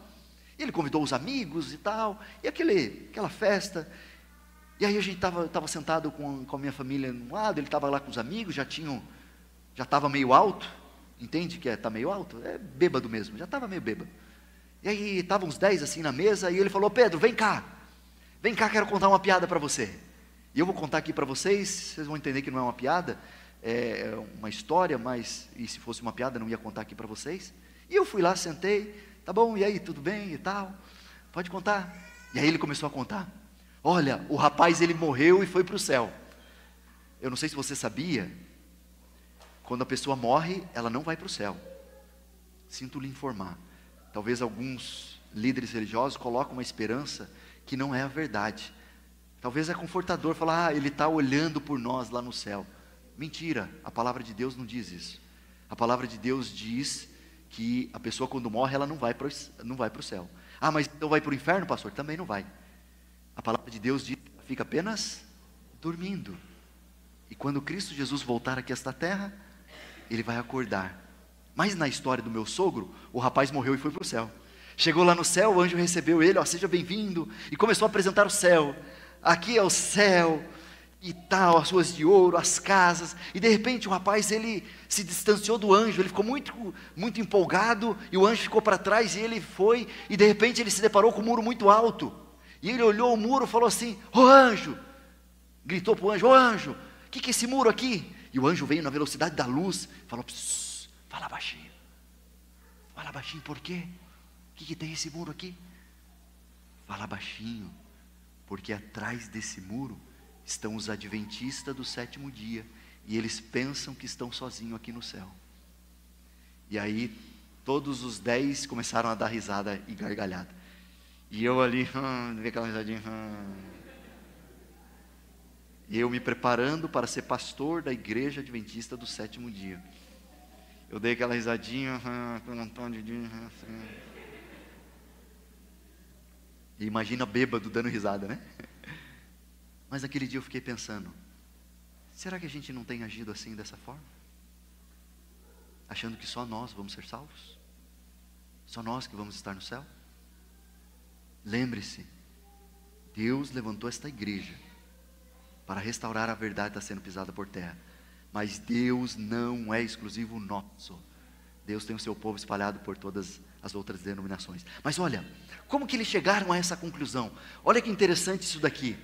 e ele convidou os amigos e tal, e aquela festa. E aí a gente estava sentado com a minha família no lado, ele estava lá com os amigos, já estava meio alto, entende que está meio alto? É bêbado mesmo, já estava meio bêbado. E aí estavam uns 10 assim na mesa, e ele falou: Pedro, vem cá, quero contar uma piada para você. E eu vou contar aqui para vocês, vocês vão entender que não é uma piada, é uma história, mas, e se fosse uma piada, não ia contar aqui para vocês. E eu fui lá, sentei, tá bom, e aí, tudo bem e tal, pode contar. E aí ele começou a contar: olha, o rapaz, ele morreu e foi para o céu. Eu não sei se você sabia, quando a pessoa morre, ela não vai para o céu. Sinto lhe informar. Talvez alguns líderes religiosos colocam uma esperança que não é a verdade. Talvez é confortador falar: ele está olhando por nós lá no céu. Mentira, a palavra de Deus não diz isso. A palavra de Deus diz que a pessoa, quando morre, ela não vai para o céu. Ah, mas então vai para o inferno, pastor? Também não vai. A palavra de Deus diz que ela fica apenas dormindo. E quando Cristo Jesus voltar aqui a esta terra, Ele vai acordar. Mas na história do meu sogro, o rapaz morreu e foi para o céu. Chegou lá no céu, o anjo recebeu ele: ó, seja bem-vindo, e começou a apresentar o céu. Aqui é o céu, e tal, as ruas de ouro, as casas. E de repente o rapaz, ele se distanciou do anjo, ele ficou muito, muito empolgado, e o anjo ficou para trás, e ele foi, e de repente ele se deparou com um muro muito alto. E ele olhou o muro e falou assim: ô anjo, gritou para o anjo: ô anjo, o que é esse muro aqui? E o anjo veio na velocidade da luz, falou: fala baixinho, por quê? que tem esse muro aqui? Fala baixinho, porque atrás desse muro estão os adventistas do sétimo dia, e eles pensam que estão sozinhos aqui no céu. E aí, todos os 10 começaram a dar risada e gargalhada. E eu ali, vi aquela risadinha. E eu me preparando para ser pastor da igreja adventista do sétimo dia. Eu dei aquela risadinha, e imagina bêbado dando risada, né? Mas aquele dia eu fiquei pensando, será que a gente não tem agido assim, dessa forma? Achando que só nós vamos ser salvos? Só nós que vamos estar no céu? Lembre-se, Deus levantou esta igreja para restaurar a verdade que está sendo pisada por terra. Mas Deus não é exclusivo nosso. Deus tem o seu povo espalhado por todas as outras denominações. Mas olha, como que eles chegaram a essa conclusão? Olha que interessante isso daqui.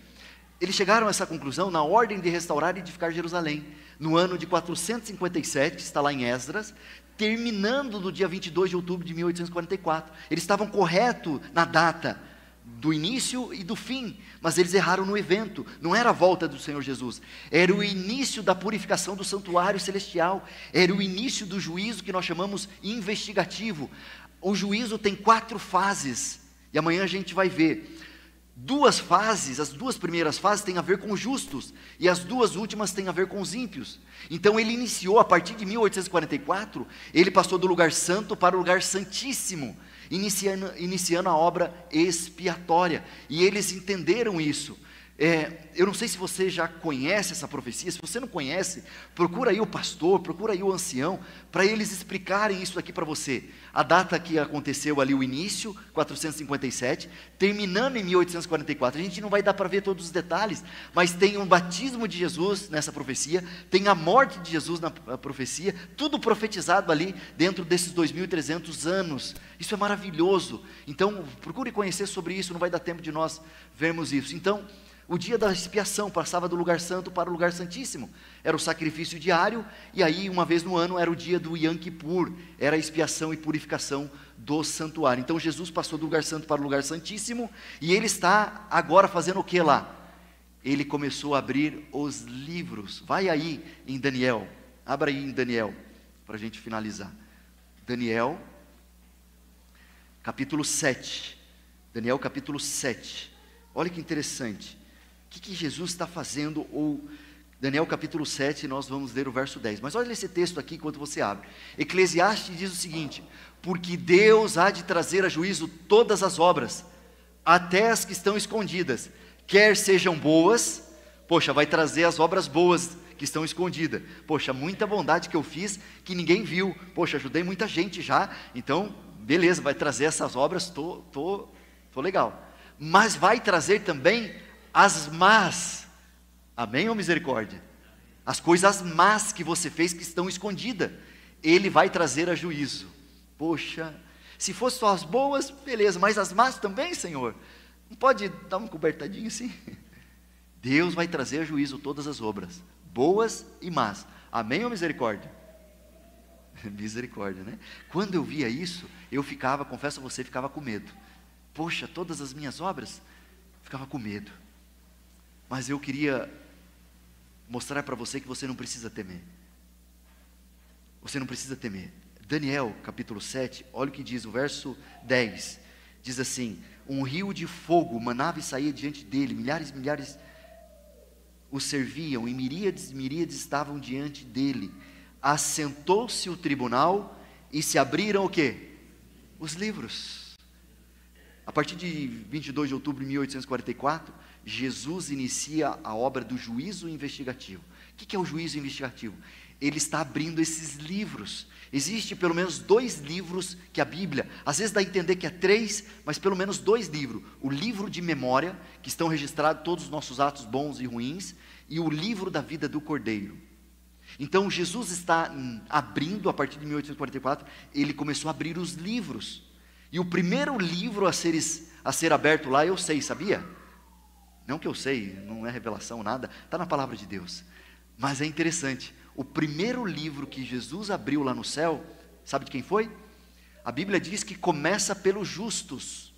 Eles chegaram a essa conclusão na ordem de restaurar e edificar Jerusalém, no ano de 457, está lá em Esdras, terminando no dia 22 de outubro de 1844. Eles estavam corretos na data do início e do fim, mas eles erraram no evento. Não era a volta do Senhor Jesus, era o início da purificação do santuário celestial, era o início do juízo que nós chamamos investigativo. O juízo tem 4 fases, e amanhã a gente vai ver. 2 fases, as 2 primeiras fases têm a ver com os justos, e as 2 últimas têm a ver com os ímpios. Então ele iniciou, a partir de 1844, ele passou do lugar santo para o lugar santíssimo, iniciando a obra expiatória, e eles entenderam isso. Eu não sei se você já conhece essa profecia. Se você não conhece, procura aí o pastor, procura aí o ancião, para eles explicarem isso aqui para você. A data que aconteceu ali, o início, 457, terminando em 1844, a gente não vai dar para ver todos os detalhes, mas tem um batismo de Jesus nessa profecia, tem a morte de Jesus na profecia, tudo profetizado ali dentro desses 2.300 anos. Isso é maravilhoso. Então procure conhecer sobre isso, não vai dar tempo de nós vermos isso. Então, o dia da expiação passava do lugar santo para o lugar santíssimo, era o sacrifício diário, e aí uma vez no ano era o dia do Yom Kippur, era a expiação e purificação do santuário. Então Jesus passou do lugar santo para o lugar santíssimo, e ele está agora fazendo o que lá? Ele começou a abrir os livros. Vai aí em Daniel, abra aí em Daniel, para a gente finalizar. Daniel, capítulo 7, Daniel capítulo 7, olha que interessante. O que Jesus está fazendo? Ou Daniel capítulo 7, nós vamos ler o verso 10. Mas olha esse texto aqui enquanto você abre. Eclesiastes diz o seguinte: porque Deus há de trazer a juízo todas as obras, até as que estão escondidas, quer sejam boas. Poxa, vai trazer as obras boas que estão escondidas. Poxa, muita bondade que eu fiz que ninguém viu. Poxa, ajudei muita gente já. Então, beleza, vai trazer essas obras, tô legal. Mas vai trazer também as más. Amém ou misericórdia? As coisas más que você fez que estão escondidas, Ele vai trazer a juízo. Poxa, se fosse só as boas, beleza, mas as más também, Senhor? Não pode dar uma cobertadinha assim? Deus vai trazer a juízo todas as obras, boas e más. Amém ou misericórdia? Misericórdia, né? Quando eu via isso, eu ficava, confesso a você, ficava com medo. Poxa, todas as minhas obras, ficava com medo. Mas eu queria mostrar para você que você não precisa temer. Você não precisa temer. Daniel, capítulo 7, olha o que diz, o verso 10. Diz assim: um rio de fogo manava e saía diante dele, milhares e milhares o serviam, e miríades e miríades estavam diante dele. Assentou-se o tribunal, e se abriram o quê? Os livros. A partir de 22 de outubro de 1844, Jesus inicia a obra do juízo investigativo. O que é o juízo investigativo? Ele está abrindo esses livros. Existe pelo menos 2 livros que a Bíblia, às vezes dá a entender que é 3, mas pelo menos 2 livros. O livro de memória, que estão registrados todos os nossos atos bons e ruins, e o livro da vida do Cordeiro. Então Jesus está abrindo, a partir de 1844, ele começou a abrir os livros. E o primeiro livro a ser aberto lá, eu sei, sabia? Não que eu sei, não é revelação, nada, está na palavra de Deus. Mas é interessante, o primeiro livro que Jesus abriu lá no céu, sabe de quem foi? A Bíblia diz que começa pelos justos,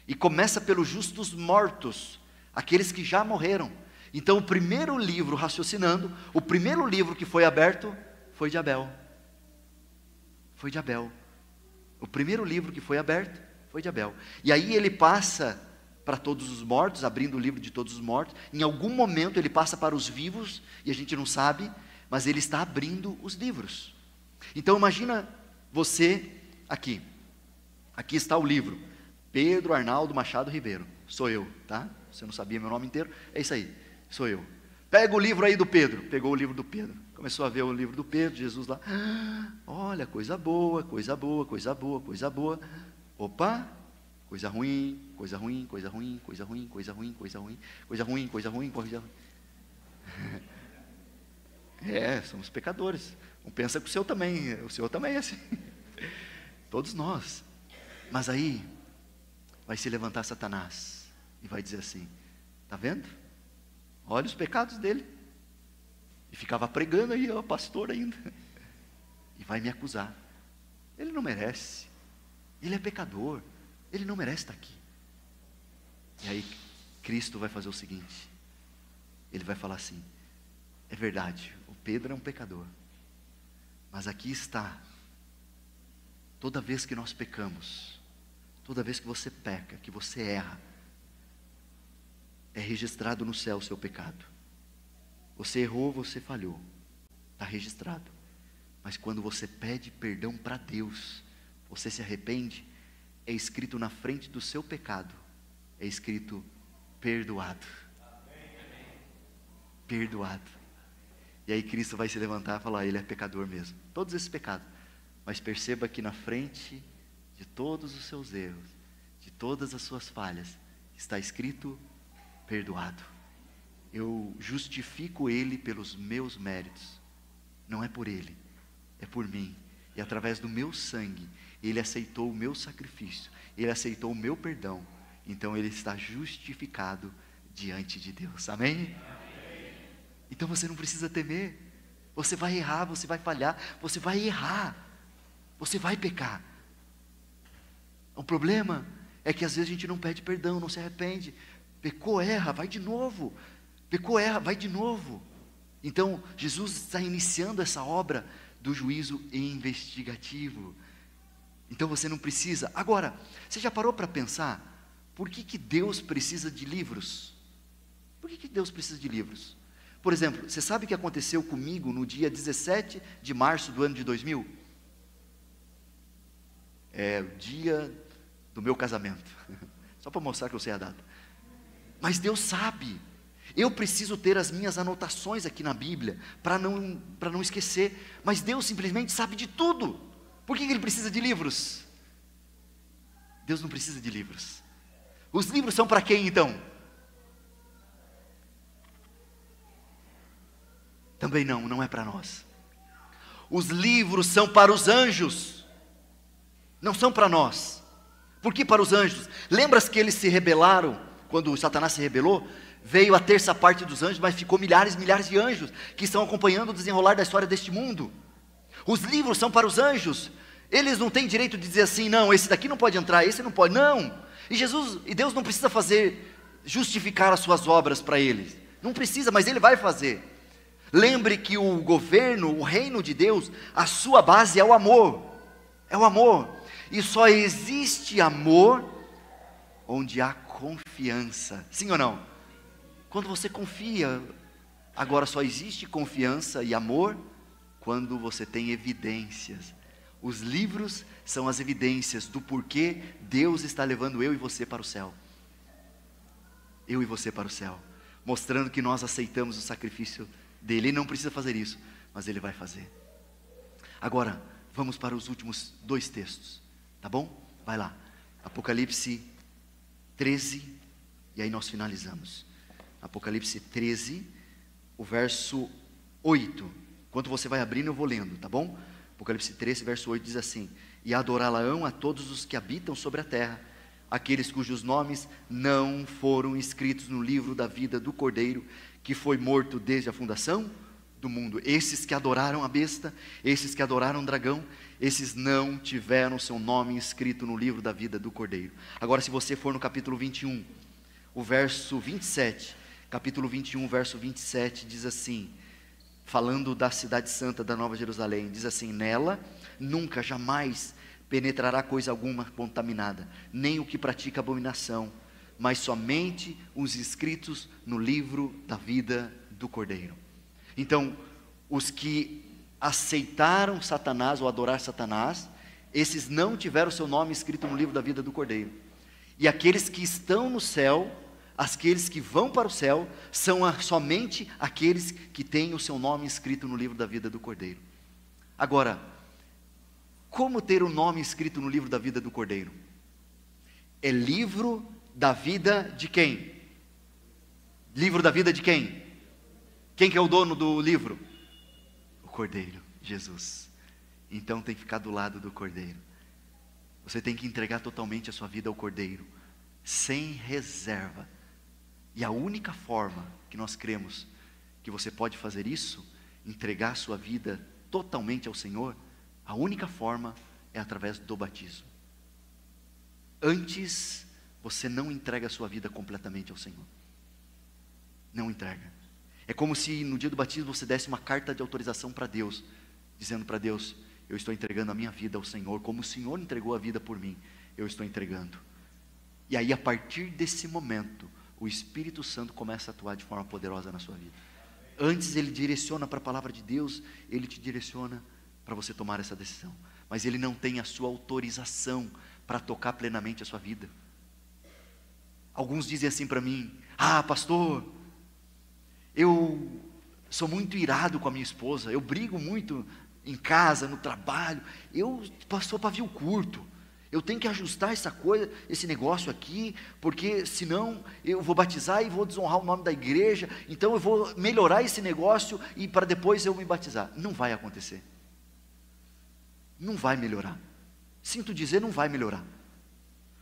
e começa pelos justos mortos, aqueles que já morreram. Então o primeiro livro, raciocinando, o primeiro livro que foi aberto, foi de Abel. Foi de Abel. O primeiro livro que foi aberto, foi de Abel. E aí ele passa para todos os mortos, abrindo o livro de todos os mortos. Em algum momento ele passa para os vivos, e a gente não sabe, mas ele está abrindo os livros. Então imagina você aqui. Aqui está o livro. Pedro Arnaldo Machado Ribeiro. Sou eu, tá? Você não sabia meu nome inteiro? É isso aí, sou eu. Pega o livro aí do Pedro. Pegou o livro do Pedro. Começou a ver o livro do Pedro, Jesus lá. Olha, coisa boa, coisa boa, coisa boa, coisa boa. Opa, coisa ruim, coisa ruim, coisa ruim, coisa ruim, coisa ruim, coisa ruim, coisa ruim, coisa ruim, coisa ruim. Somos pecadores. Não pensa que o seu também é assim. Todos nós. Mas aí vai se levantar Satanás e vai dizer assim: está vendo? Olha os pecados dele. E ficava pregando aí, ó, pastor ainda. E vai me acusar. Ele não merece. Ele é pecador. Ele não merece estar aqui. E aí Cristo vai fazer o seguinte. Ele vai falar assim: é verdade, o Pedro é um pecador. Mas aqui está. Toda vez que nós pecamos, toda vez que você peca, que você erra, é registrado no céu o seu pecado. Você errou, você falhou, está registrado. Mas quando você pede perdão para Deus, você se arrepende, é escrito na frente do seu pecado, é escrito perdoado. Perdoado. E aí Cristo vai se levantar e falar: ele é pecador mesmo, todos esses pecados. Mas perceba que na frente de todos os seus erros, de todas as suas falhas, está escrito perdoado. Eu justifico ele pelos meus méritos. Não é por ele, é por mim. E através do meu sangue, ele aceitou o meu sacrifício, ele aceitou o meu perdão. Então ele está justificado diante de Deus. Amém? Então você não precisa temer. Você vai errar, você vai falhar, você vai errar. Você vai pecar. O problema é que às vezes a gente não pede perdão, não se arrepende. Pecou, erra, vai de novo. Pecou, erra, vai de novo. Então Jesus está iniciando essa obra do juízo investigativo. Então você não precisa. Agora, você já parou para pensar por que Deus precisa de livros? Por que Deus precisa de livros? Por exemplo, você sabe o que aconteceu comigo no dia 17 de março do ano de 2000? É o dia do meu casamento. Só para mostrar que eu sei a data. Mas Deus sabe. Eu preciso ter as minhas anotações aqui na Bíblia, para não esquecer. Mas Deus simplesmente sabe de tudo. Por que Ele precisa de livros? Deus não precisa de livros. Os livros são para quem então? Também não é para nós. Os livros são para os anjos. Não são para nós. Por que para os anjos? Lembras que eles se rebelaram? Quando Satanás se rebelou, veio a terça parte dos anjos, mas ficou milhares de anjos que estão acompanhando o desenrolar da história deste mundo. Os livros são para os anjos. Eles não têm direito de dizer assim: não, esse daqui não pode entrar, esse não pode. Não. E Deus não precisa justificar as suas obras para eles. Não precisa, mas Ele vai fazer. Lembre que o governo, o reino de Deus, a sua base é o amor. É o amor. E só existe amor onde há confiança. Sim ou não? Quando você confia. Agora só existe confiança e amor quando você tem evidências. Os livros são as evidências do porquê Deus está levando eu e você para o céu. Eu e você para o céu. Mostrando que nós aceitamos o sacrifício dele. Ele não precisa fazer isso, mas Ele vai fazer. Agora, vamos para os últimos 2 textos. Tá bom? Vai lá. Apocalipse 13, e aí nós finalizamos. Apocalipse 13, o verso 8. Enquanto você vai abrindo, eu vou lendo, tá bom? Apocalipse 13, verso 8 diz assim: e adorá-la-ão a todos os que habitam sobre a terra, aqueles cujos nomes não foram escritos no livro da vida do Cordeiro, que foi morto desde a fundação do mundo. Esses que adoraram a besta, esses que adoraram o dragão, esses não tiveram seu nome escrito no livro da vida do Cordeiro. Agora, se você for no capítulo 21, o verso 27, capítulo 21, verso 27, diz assim, falando da cidade santa da Nova Jerusalém, diz assim: nela nunca, jamais penetrará coisa alguma contaminada, nem o que pratica abominação, mas somente os inscritos no livro da vida do Cordeiro. Então, os que aceitaram Satanás ou adorar Satanás, esses não tiveram seu nome escrito no livro da vida do Cordeiro. E aqueles que estão no céu, aqueles que vão para o céu, são somente aqueles que têm o seu nome escrito no livro da vida do Cordeiro. Agora, como ter o nome escrito no livro da vida do Cordeiro? É livro da vida de quem? Livro da vida de quem? Quem que é o dono do livro? O Cordeiro, Jesus. Então tem que ficar do lado do Cordeiro. Você tem que entregar totalmente a sua vida ao Cordeiro, sem reserva. E a única forma que nós cremos que você pode fazer isso, entregar a sua vida totalmente ao Senhor, a única forma é através do batismo. Antes, você não entrega a sua vida completamente ao Senhor. Não entrega. É como se no dia do batismo você desse uma carta de autorização para Deus, dizendo para Deus: eu estou entregando a minha vida ao Senhor, como o Senhor entregou a vida por mim, eu estou entregando. E aí, a partir desse momento, o Espírito Santo começa a atuar de forma poderosa na sua vida. Antes ele direciona para a palavra de Deus, ele te direciona para você tomar essa decisão, mas ele não tem a sua autorização para tocar plenamente a sua vida. Alguns dizem assim para mim: ah, pastor, eu sou muito irado com a minha esposa, eu brigo muito em casa, no trabalho, eu sou pavio curto, eu tenho que ajustar essa coisa, esse negócio aqui, porque senão eu vou batizar e vou desonrar o nome da igreja, então eu vou melhorar esse negócio e para depois eu me batizar. Não vai acontecer. Não vai melhorar. Sinto dizer, não vai melhorar.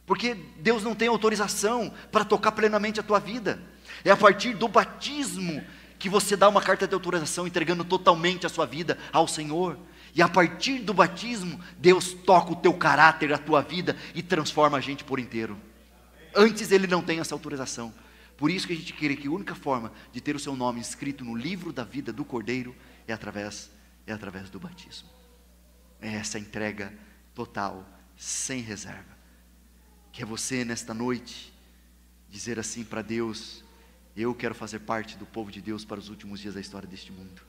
Porque Deus não tem autorização para tocar plenamente a tua vida. É a partir do batismo que você dá uma carta de autorização, entregando totalmente a sua vida ao Senhor. E a partir do batismo, Deus toca o teu caráter, a tua vida, e transforma a gente por inteiro. Antes ele não tem essa autorização. Por isso que a gente crê que a única forma de ter o seu nome escrito no livro da vida do Cordeiro é através do batismo. É essa entrega total, sem reserva. Que é você nesta noite dizer assim para Deus: eu quero fazer parte do povo de Deus para os últimos dias da história deste mundo.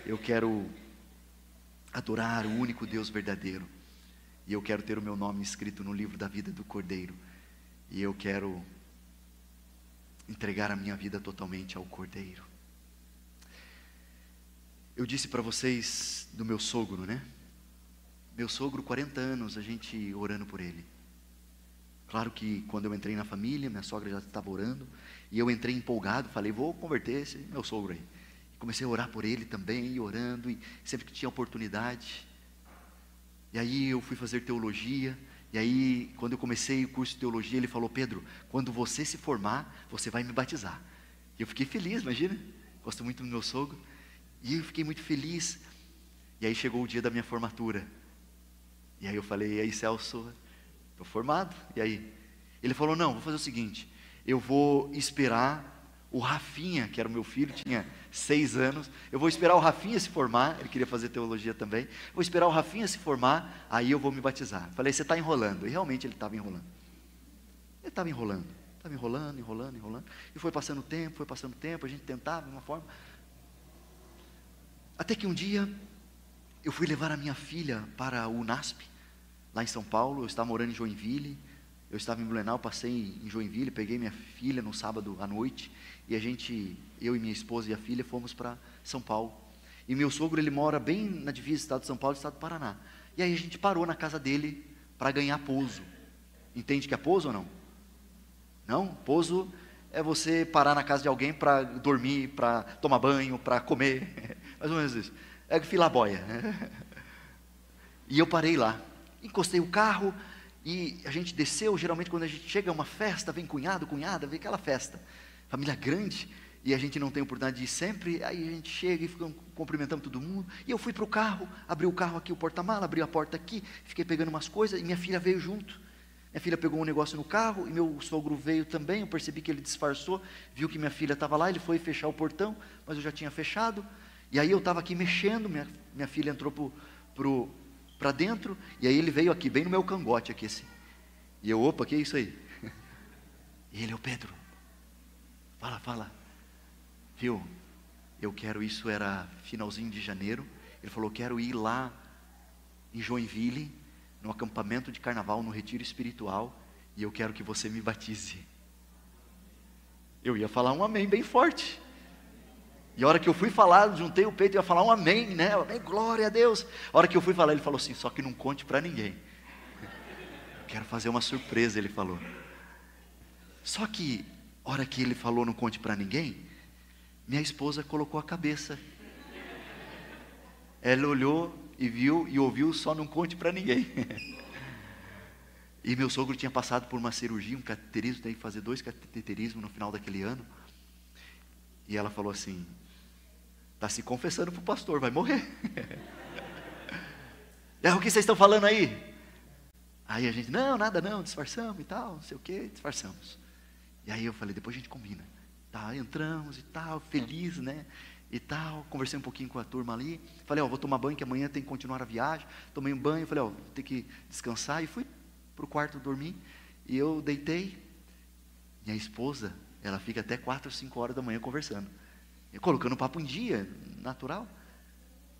Eu quero adorar o único Deus verdadeiro. E eu quero ter o meu nome escrito no livro da vida do Cordeiro. E eu quero entregar a minha vida totalmente ao Cordeiro. Eu disse para vocês do meu sogro, né? Meu sogro, 40 anos, a gente orando por ele. Claro que quando eu entrei na família, minha sogra já estava orando, e eu entrei empolgado, falei: vou converter esse meu sogro aí. E comecei a orar por ele também, e orando, e sempre que tinha oportunidade. E aí eu fui fazer teologia, e aí quando eu comecei o curso de teologia, ele falou: Pedro, quando você se formar, você vai me batizar. E eu fiquei feliz, imagina, gosto muito do meu sogro, e eu fiquei muito feliz. E aí chegou o dia da minha formatura, e aí eu falei: e aí, Celso, estou formado, e aí? Ele falou: não, vou fazer o seguinte, eu vou esperar o Rafinha, que era o meu filho, tinha 6 anos, eu vou esperar o Rafinha se formar, ele queria fazer teologia também, vou esperar o Rafinha se formar, aí eu vou me batizar. Falei: você está enrolando, e realmente ele estava enrolando. Ele estava enrolando, e foi passando o tempo, a gente tentava de uma forma, até que um dia, eu fui levar a minha filha para o UNASP, lá em São Paulo. Eu estava morando em Joinville, eu estava em Blumenau, passei em Joinville, peguei minha filha no sábado à noite, e eu e minha esposa e a filha fomos para São Paulo. E meu sogro, ele mora bem na divisa do estado de São Paulo e do estado do Paraná. E aí a gente parou na casa dele para ganhar pouso. Entende que é pouso ou não? Não? Pouso é você parar na casa de alguém para dormir, para tomar banho, para comer, mais ou menos isso. É filabóia. E eu parei lá, encostei o carro e a gente desceu. Geralmente quando a gente chega a uma festa, vem cunhado, cunhada, vem aquela festa, família grande, e a gente não tem oportunidade de ir sempre, aí a gente chega e fica cumprimentando todo mundo, e eu fui para o carro, abri o carro aqui, o porta-mala, abri a porta aqui, fiquei pegando umas coisas, e minha filha veio junto. Minha filha pegou um negócio no carro, e meu sogro veio também, eu percebi que ele disfarçou, viu que minha filha estava lá, ele foi fechar o portão, mas eu já tinha fechado, e aí eu estava aqui mexendo, minha filha entrou para dentro, e aí ele veio aqui, bem no meu cangote aqui assim, e eu, opa, que é isso aí? E ele, ô Pedro, fala, viu, eu quero, isso era finalzinho de janeiro, ele falou, quero ir lá em Joinville, no acampamento de carnaval, no retiro espiritual, e eu quero que você me batize. Eu ia falar um amém bem forte, e a hora que eu fui falar, juntei o peito e ia falar um amém, né, amém, glória a Deus. A hora que eu fui falar, ele falou assim, só que não conte para ninguém, quero fazer uma surpresa, ele falou. Só que, a hora que ele falou não conte para ninguém, minha esposa colocou a cabeça. Ela olhou e viu e ouviu, só não conte para ninguém. E meu sogro tinha passado por uma cirurgia, um cateterismo, tem que fazer 2 cateterismos no final daquele ano. E ela falou assim, está se confessando para o pastor, vai morrer. O que vocês estão falando aí? Aí a gente, não, nada não, disfarçamos e tal, não sei o que, disfarçamos. E aí eu falei, depois a gente combina. Tá, entramos e tal, feliz, né? E tal, conversei um pouquinho com a turma ali. Falei, vou tomar banho que amanhã tem que continuar a viagem. Tomei um banho, falei, vou ter que descansar. E fui para o quarto dormir. E eu deitei. Minha esposa, ela fica até 4, 5 horas da manhã conversando. E colocando o papo em dia, natural.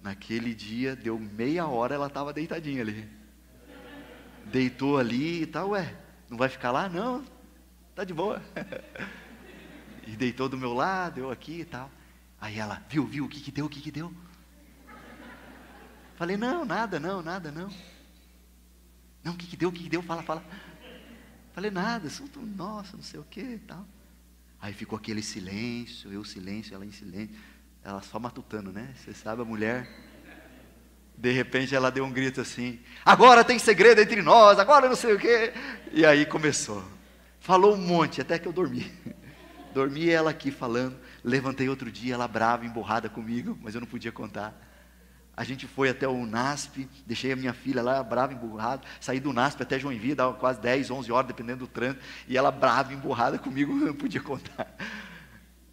Naquele dia, deu meia hora, ela estava deitadinha ali. Deitou ali e tal, não vai ficar lá? Não, tá de boa. E deitou do meu lado, eu aqui e tal. Aí ela, viu, o que deu? Falei, não, nada não. Não, o que deu, fala. Falei, nada, assunto nosso, não sei o que e tal. Aí ficou aquele silêncio, eu silêncio, ela em silêncio. Ela só matutando, né? Você sabe, a mulher. De repente ela deu um grito assim, agora tem segredo entre nós, agora não sei o que. E aí começou. Falou um monte, até que eu dormi. Dormi ela aqui falando, levantei outro dia, ela brava, emburrada comigo, mas eu não podia contar. A gente foi até o NASP, deixei a minha filha lá, brava, emburrada, saí do NASP até Joinville, dava quase 10, 11 horas, dependendo do trânsito, e ela brava, emburrada comigo, eu não podia contar.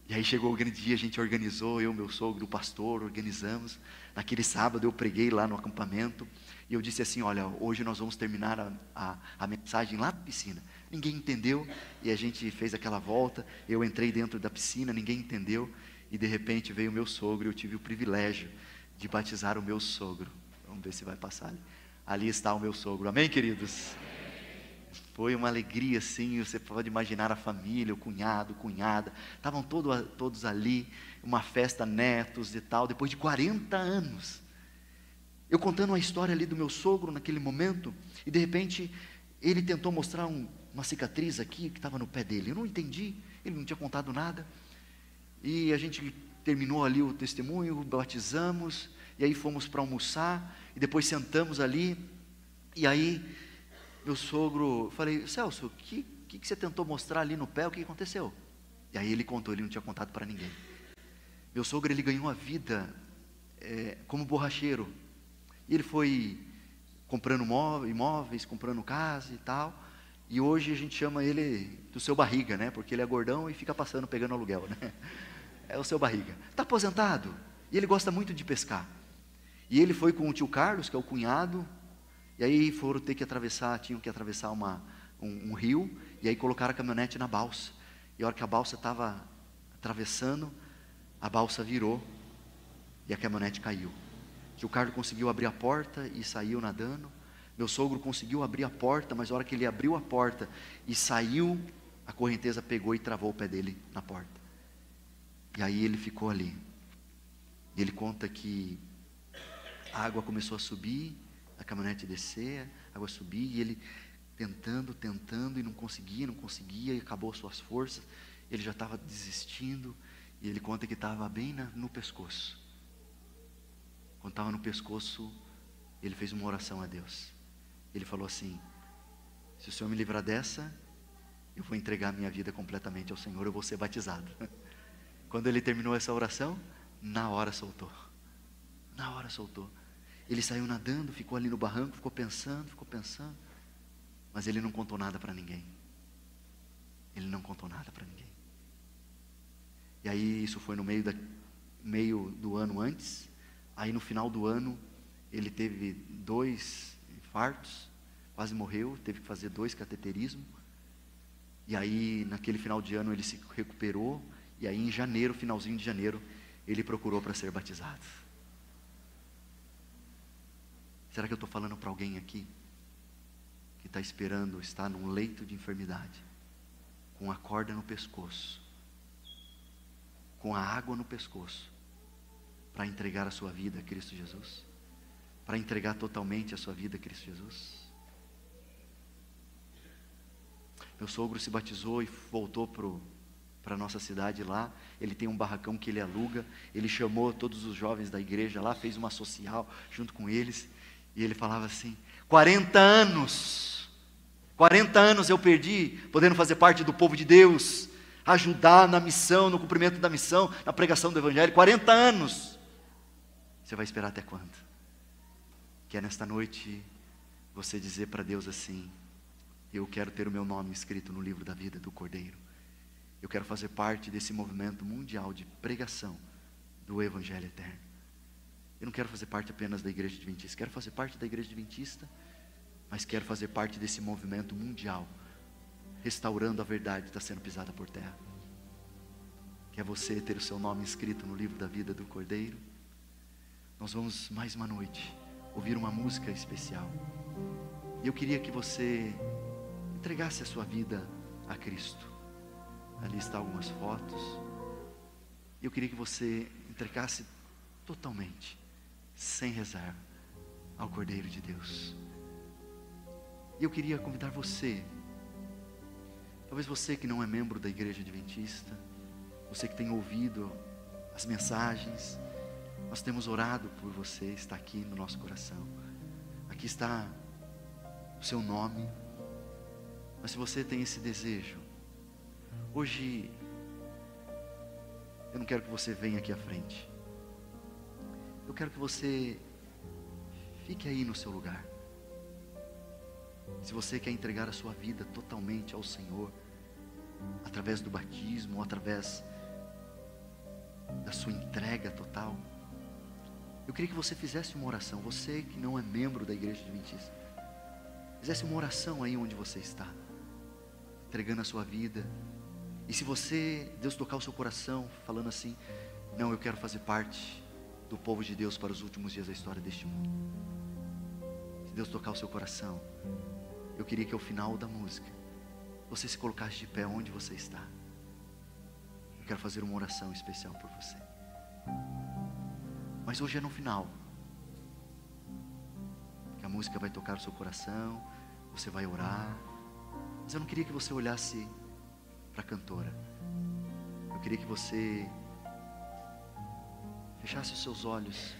E aí chegou o grande dia, a gente organizou, eu, meu sogro, o pastor, organizamos. Naquele sábado eu preguei lá no acampamento, e eu disse assim, olha, hoje nós vamos terminar a mensagem lá na piscina. Ninguém entendeu, e a gente fez aquela volta, eu entrei dentro da piscina, ninguém entendeu, e de repente veio o meu sogro, e eu tive o privilégio de batizar o meu sogro. Vamos ver se vai passar ali. Ali está o meu sogro, amém, queridos? Foi uma alegria assim, você pode imaginar a família, o cunhado, cunhada, estavam todos ali, uma festa, netos e tal, depois de 40 anos. Eu contando uma história ali do meu sogro naquele momento, e de repente ele tentou mostrar uma cicatriz aqui que estava no pé dele. Eu não entendi, ele não tinha contado nada. E a gente terminou ali o testemunho, batizamos, e aí fomos para almoçar, e depois sentamos ali, e aí meu sogro, falei, Celso, o que você tentou mostrar ali no pé, o que aconteceu? E aí ele contou, ele não tinha contado para ninguém. Meu sogro, ele ganhou a vida como borracheiro, e ele foi comprando imóveis, comprando casa e tal, e hoje a gente chama ele do seu barriga, né, porque ele é gordão e fica passando, pegando aluguel, né, é o seu barriga, está aposentado, e ele gosta muito de pescar, e ele foi com o tio Carlos, que é o cunhado, e aí tinham que atravessar um rio, e aí colocaram a caminhonete na balsa, e a hora que a balsa estava atravessando, a balsa virou, e a caminhonete caiu. O Carlos conseguiu abrir a porta e saiu nadando, meu sogro conseguiu abrir a porta, mas a hora que ele abriu a porta e saiu, a correnteza pegou e travou o pé dele na porta, e aí ele ficou ali, e ele conta que a água começou a subir, a caminhonete descer, a água subir, e ele tentando, e não conseguia, e acabou as suas forças, ele já estava desistindo, e ele conta que estava bem no pescoço. Quando estava no pescoço, ele fez uma oração a Deus. Ele falou assim, se o Senhor me livrar dessa, eu vou entregar minha vida completamente ao Senhor, eu vou ser batizado. Quando ele terminou essa oração, na hora soltou. Na hora soltou. Ele saiu nadando, ficou ali no barranco, ficou pensando. Mas ele não contou nada para ninguém. Ele não contou nada para ninguém. E aí isso foi no meio do ano antes. Aí no final do ano, ele teve 2 infartos, quase morreu, teve que fazer 2 cateterismos. E aí naquele final de ano ele se recuperou. E aí em janeiro, finalzinho de janeiro, ele procurou para ser batizado. Será que eu estou falando para alguém aqui que está esperando estar num leito de enfermidade, com a corda no pescoço, com a água no pescoço, para entregar a sua vida a Cristo Jesus? Para entregar totalmente a sua vida a Cristo Jesus? Meu sogro se batizou e voltou para a nossa cidade lá. Ele tem um barracão que ele aluga. Ele chamou todos os jovens da igreja lá, fez uma social junto com eles. E ele falava assim: 40 anos eu perdi, podendo fazer parte do povo de Deus, ajudar na missão, no cumprimento da missão, na pregação do Evangelho. 40 anos. Você vai esperar até quando? Que é nesta noite você dizer para Deus assim: eu quero ter o meu nome escrito no livro da vida do Cordeiro. Eu quero fazer parte desse movimento mundial de pregação do Evangelho eterno. Eu não quero fazer parte apenas da igreja adventista. Quero fazer parte da igreja adventista, mas quero fazer parte desse movimento mundial, restaurando a verdade que está sendo pisada por terra. Quer você ter o seu nome escrito no livro da vida do Cordeiro? Nós vamos mais uma noite ouvir uma música especial. E eu queria que você entregasse a sua vida a Cristo. Ali estão algumas fotos. E eu queria que você entregasse totalmente, sem reserva, ao Cordeiro de Deus. E eu queria convidar você, talvez você que não é membro da igreja adventista, você que tem ouvido as mensagens, nós temos orado por você, está aqui no nosso coração. Aqui está o seu nome. Mas se você tem esse desejo, hoje eu não quero que você venha aqui à frente. Eu quero que você fique aí no seu lugar. Se você quer entregar a sua vida totalmente ao Senhor, através do batismo, ou através da sua entrega total, eu queria que você fizesse uma oração. Você que não é membro da igreja adventista, fizesse uma oração aí onde você está, entregando a sua vida. E se Deus tocar o seu coração, falando assim: não, eu quero fazer parte do povo de Deus para os últimos dias da história deste mundo. Se Deus tocar o seu coração, eu queria que ao final da música, você se colocasse de pé onde você está. Eu quero fazer uma oração especial por você. Mas hoje é no final, que a música vai tocar o seu coração, você vai orar. Mas eu não queria que você olhasse para a cantora. Eu queria que você fechasse os seus olhos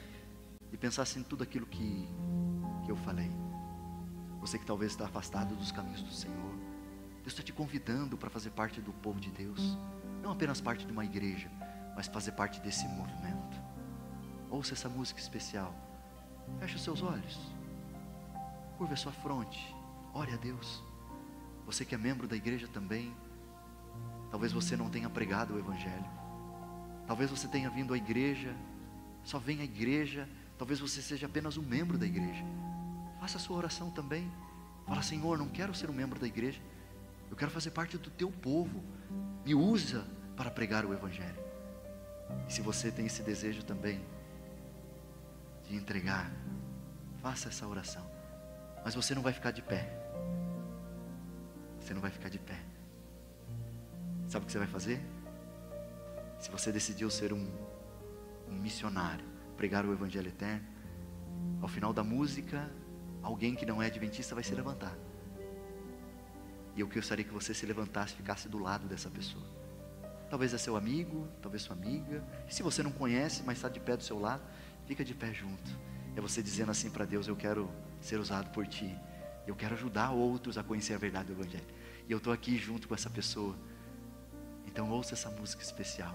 e pensasse em tudo aquilo que eu falei. Você que talvez está afastado dos caminhos do Senhor, Deus está te convidando para fazer parte do povo de Deus. Não apenas parte de uma igreja, mas fazer parte desse movimento. Ouça essa música especial. Feche os seus olhos, curva a sua fronte, ore a Deus. Você que é membro da igreja também, talvez você não tenha pregado o Evangelho, talvez você tenha vindo à igreja, só vem à igreja, talvez você seja apenas um membro da igreja. Faça a sua oração também. Fala: Senhor, não quero ser um membro da igreja, eu quero fazer parte do teu povo, me usa para pregar o Evangelho. E se você tem esse desejo também de entregar, faça essa oração. Mas você não vai ficar de pé. Você não vai ficar de pé. Sabe o que você vai fazer? Se você decidiu ser um missionário, pregar o Evangelho eterno, ao final da música, alguém que não é adventista vai se levantar. E eu gostaria que você se levantasse e ficasse do lado dessa pessoa. Talvez é seu amigo, talvez sua amiga. E se você não conhece, mas está de pé do seu lado, fica de pé junto. É você dizendo assim para Deus: eu quero ser usado por Ti. Eu quero ajudar outros a conhecer a verdade do Evangelho. E eu estou aqui junto com essa pessoa. Então ouça essa música especial.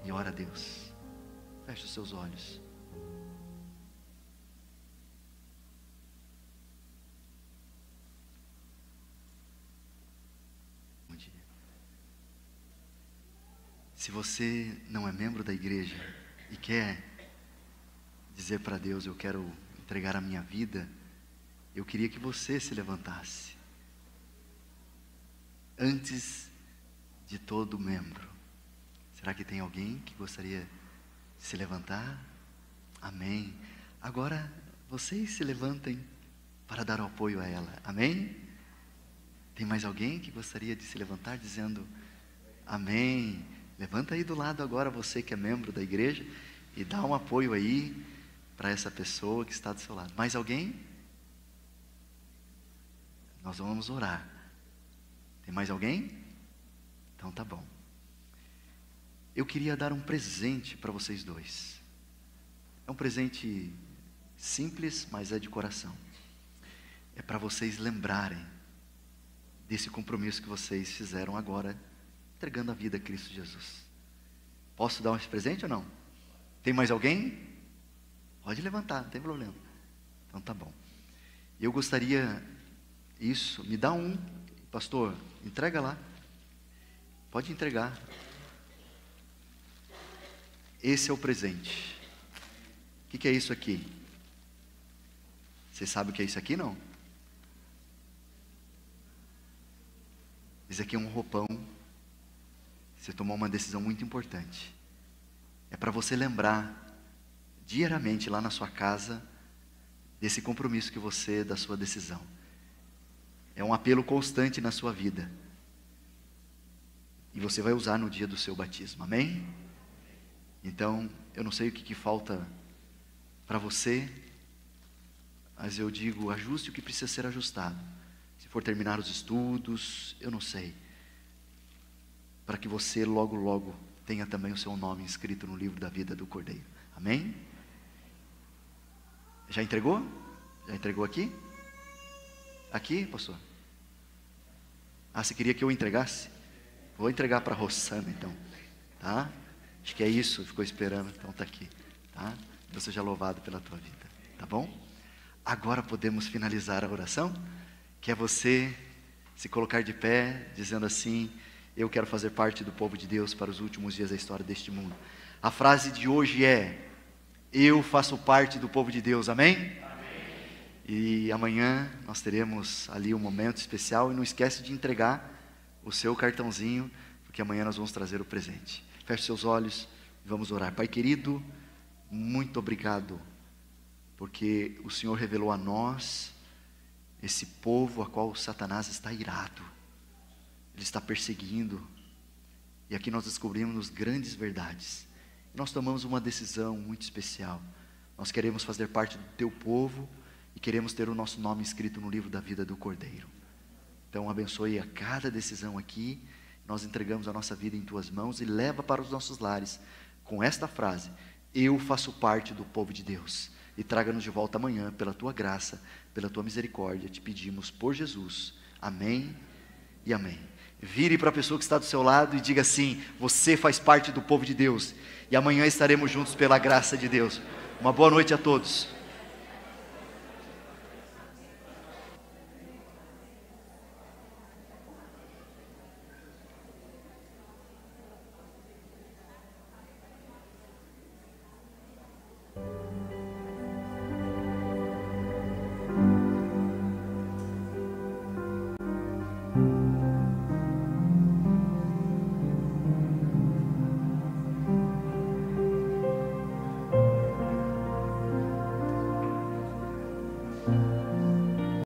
e ora a Deus. Feche os seus olhos. Bom dia. Se você não é membro da igreja e quer dizer para Deus, eu quero entregar a minha vida, eu queria que você se levantasse. Antes de todo membro. Será que tem alguém que gostaria de se levantar? Amém. Agora, vocês se levantem para dar o apoio a ela. Amém? Tem mais alguém que gostaria de se levantar dizendo amém? Levanta aí do lado agora, você que é membro da igreja, e dá um apoio aí para essa pessoa que está do seu lado. Mais alguém? Nós vamos orar. Tem mais alguém? Então tá bom. Eu queria dar um presente para vocês dois. É um presente simples, mas é de coração. É para vocês lembrarem desse compromisso que vocês fizeram agora, entregando a vida a Cristo Jesus. Posso dar esse presente ou não? Tem mais alguém? Pode levantar, não tem problema. Então tá bom. Eu gostaria, me dá um, pastor, entrega lá. Pode entregar. Esse é o presente. O que é isso aqui? Você sabe o que é isso aqui, não? Isso aqui é um roupão. Você tomou uma decisão muito importante. É para você lembrar diariamente lá na sua casa desse compromisso que você, da sua decisão. É um apelo constante na sua vida. E você vai usar no dia do seu batismo. Amém? Então, eu não sei o que falta para você, mas eu digo, ajuste o que precisa ser ajustado. Se for terminar os estudos, eu não sei. Para que você logo, logo tenha também o seu nome inscrito no livro da vida do Cordeiro. Amém? Já entregou? Já entregou aqui? Aqui, pastor? Ah, você queria que eu entregasse? Vou entregar para a Rossana, então. Tá? Acho que é isso, ficou esperando, então está aqui. Tá? Deus seja louvado pela tua vida. Tá bom? Agora podemos finalizar a oração, que é você se colocar de pé, dizendo assim, eu quero fazer parte do povo de Deus para os últimos dias da história deste mundo. A frase de hoje é, eu faço parte do povo de Deus, amém? Amém. E amanhã nós teremos ali um momento especial, e não esquece de entregar o seu cartãozinho, porque amanhã nós vamos trazer o presente. Feche seus olhos e vamos orar. Pai querido, muito obrigado, porque o Senhor revelou a nós esse povo a qual Satanás está irado. Ele está perseguindo. E aqui nós descobrimos grandes verdades. E nós tomamos uma decisão muito especial. Nós queremos fazer parte do teu povo e queremos ter o nosso nome escrito no livro da vida do Cordeiro. Então abençoe a cada decisão aqui. Nós entregamos a nossa vida em tuas mãos e leva para os nossos lares com esta frase, eu faço parte do povo de Deus, e traga-nos de volta amanhã pela tua graça, pela tua misericórdia, te pedimos por Jesus, amém e amém. Vire para a pessoa que está do seu lado e diga assim, você faz parte do povo de Deus, e amanhã estaremos juntos pela graça de Deus. Uma boa noite a todos.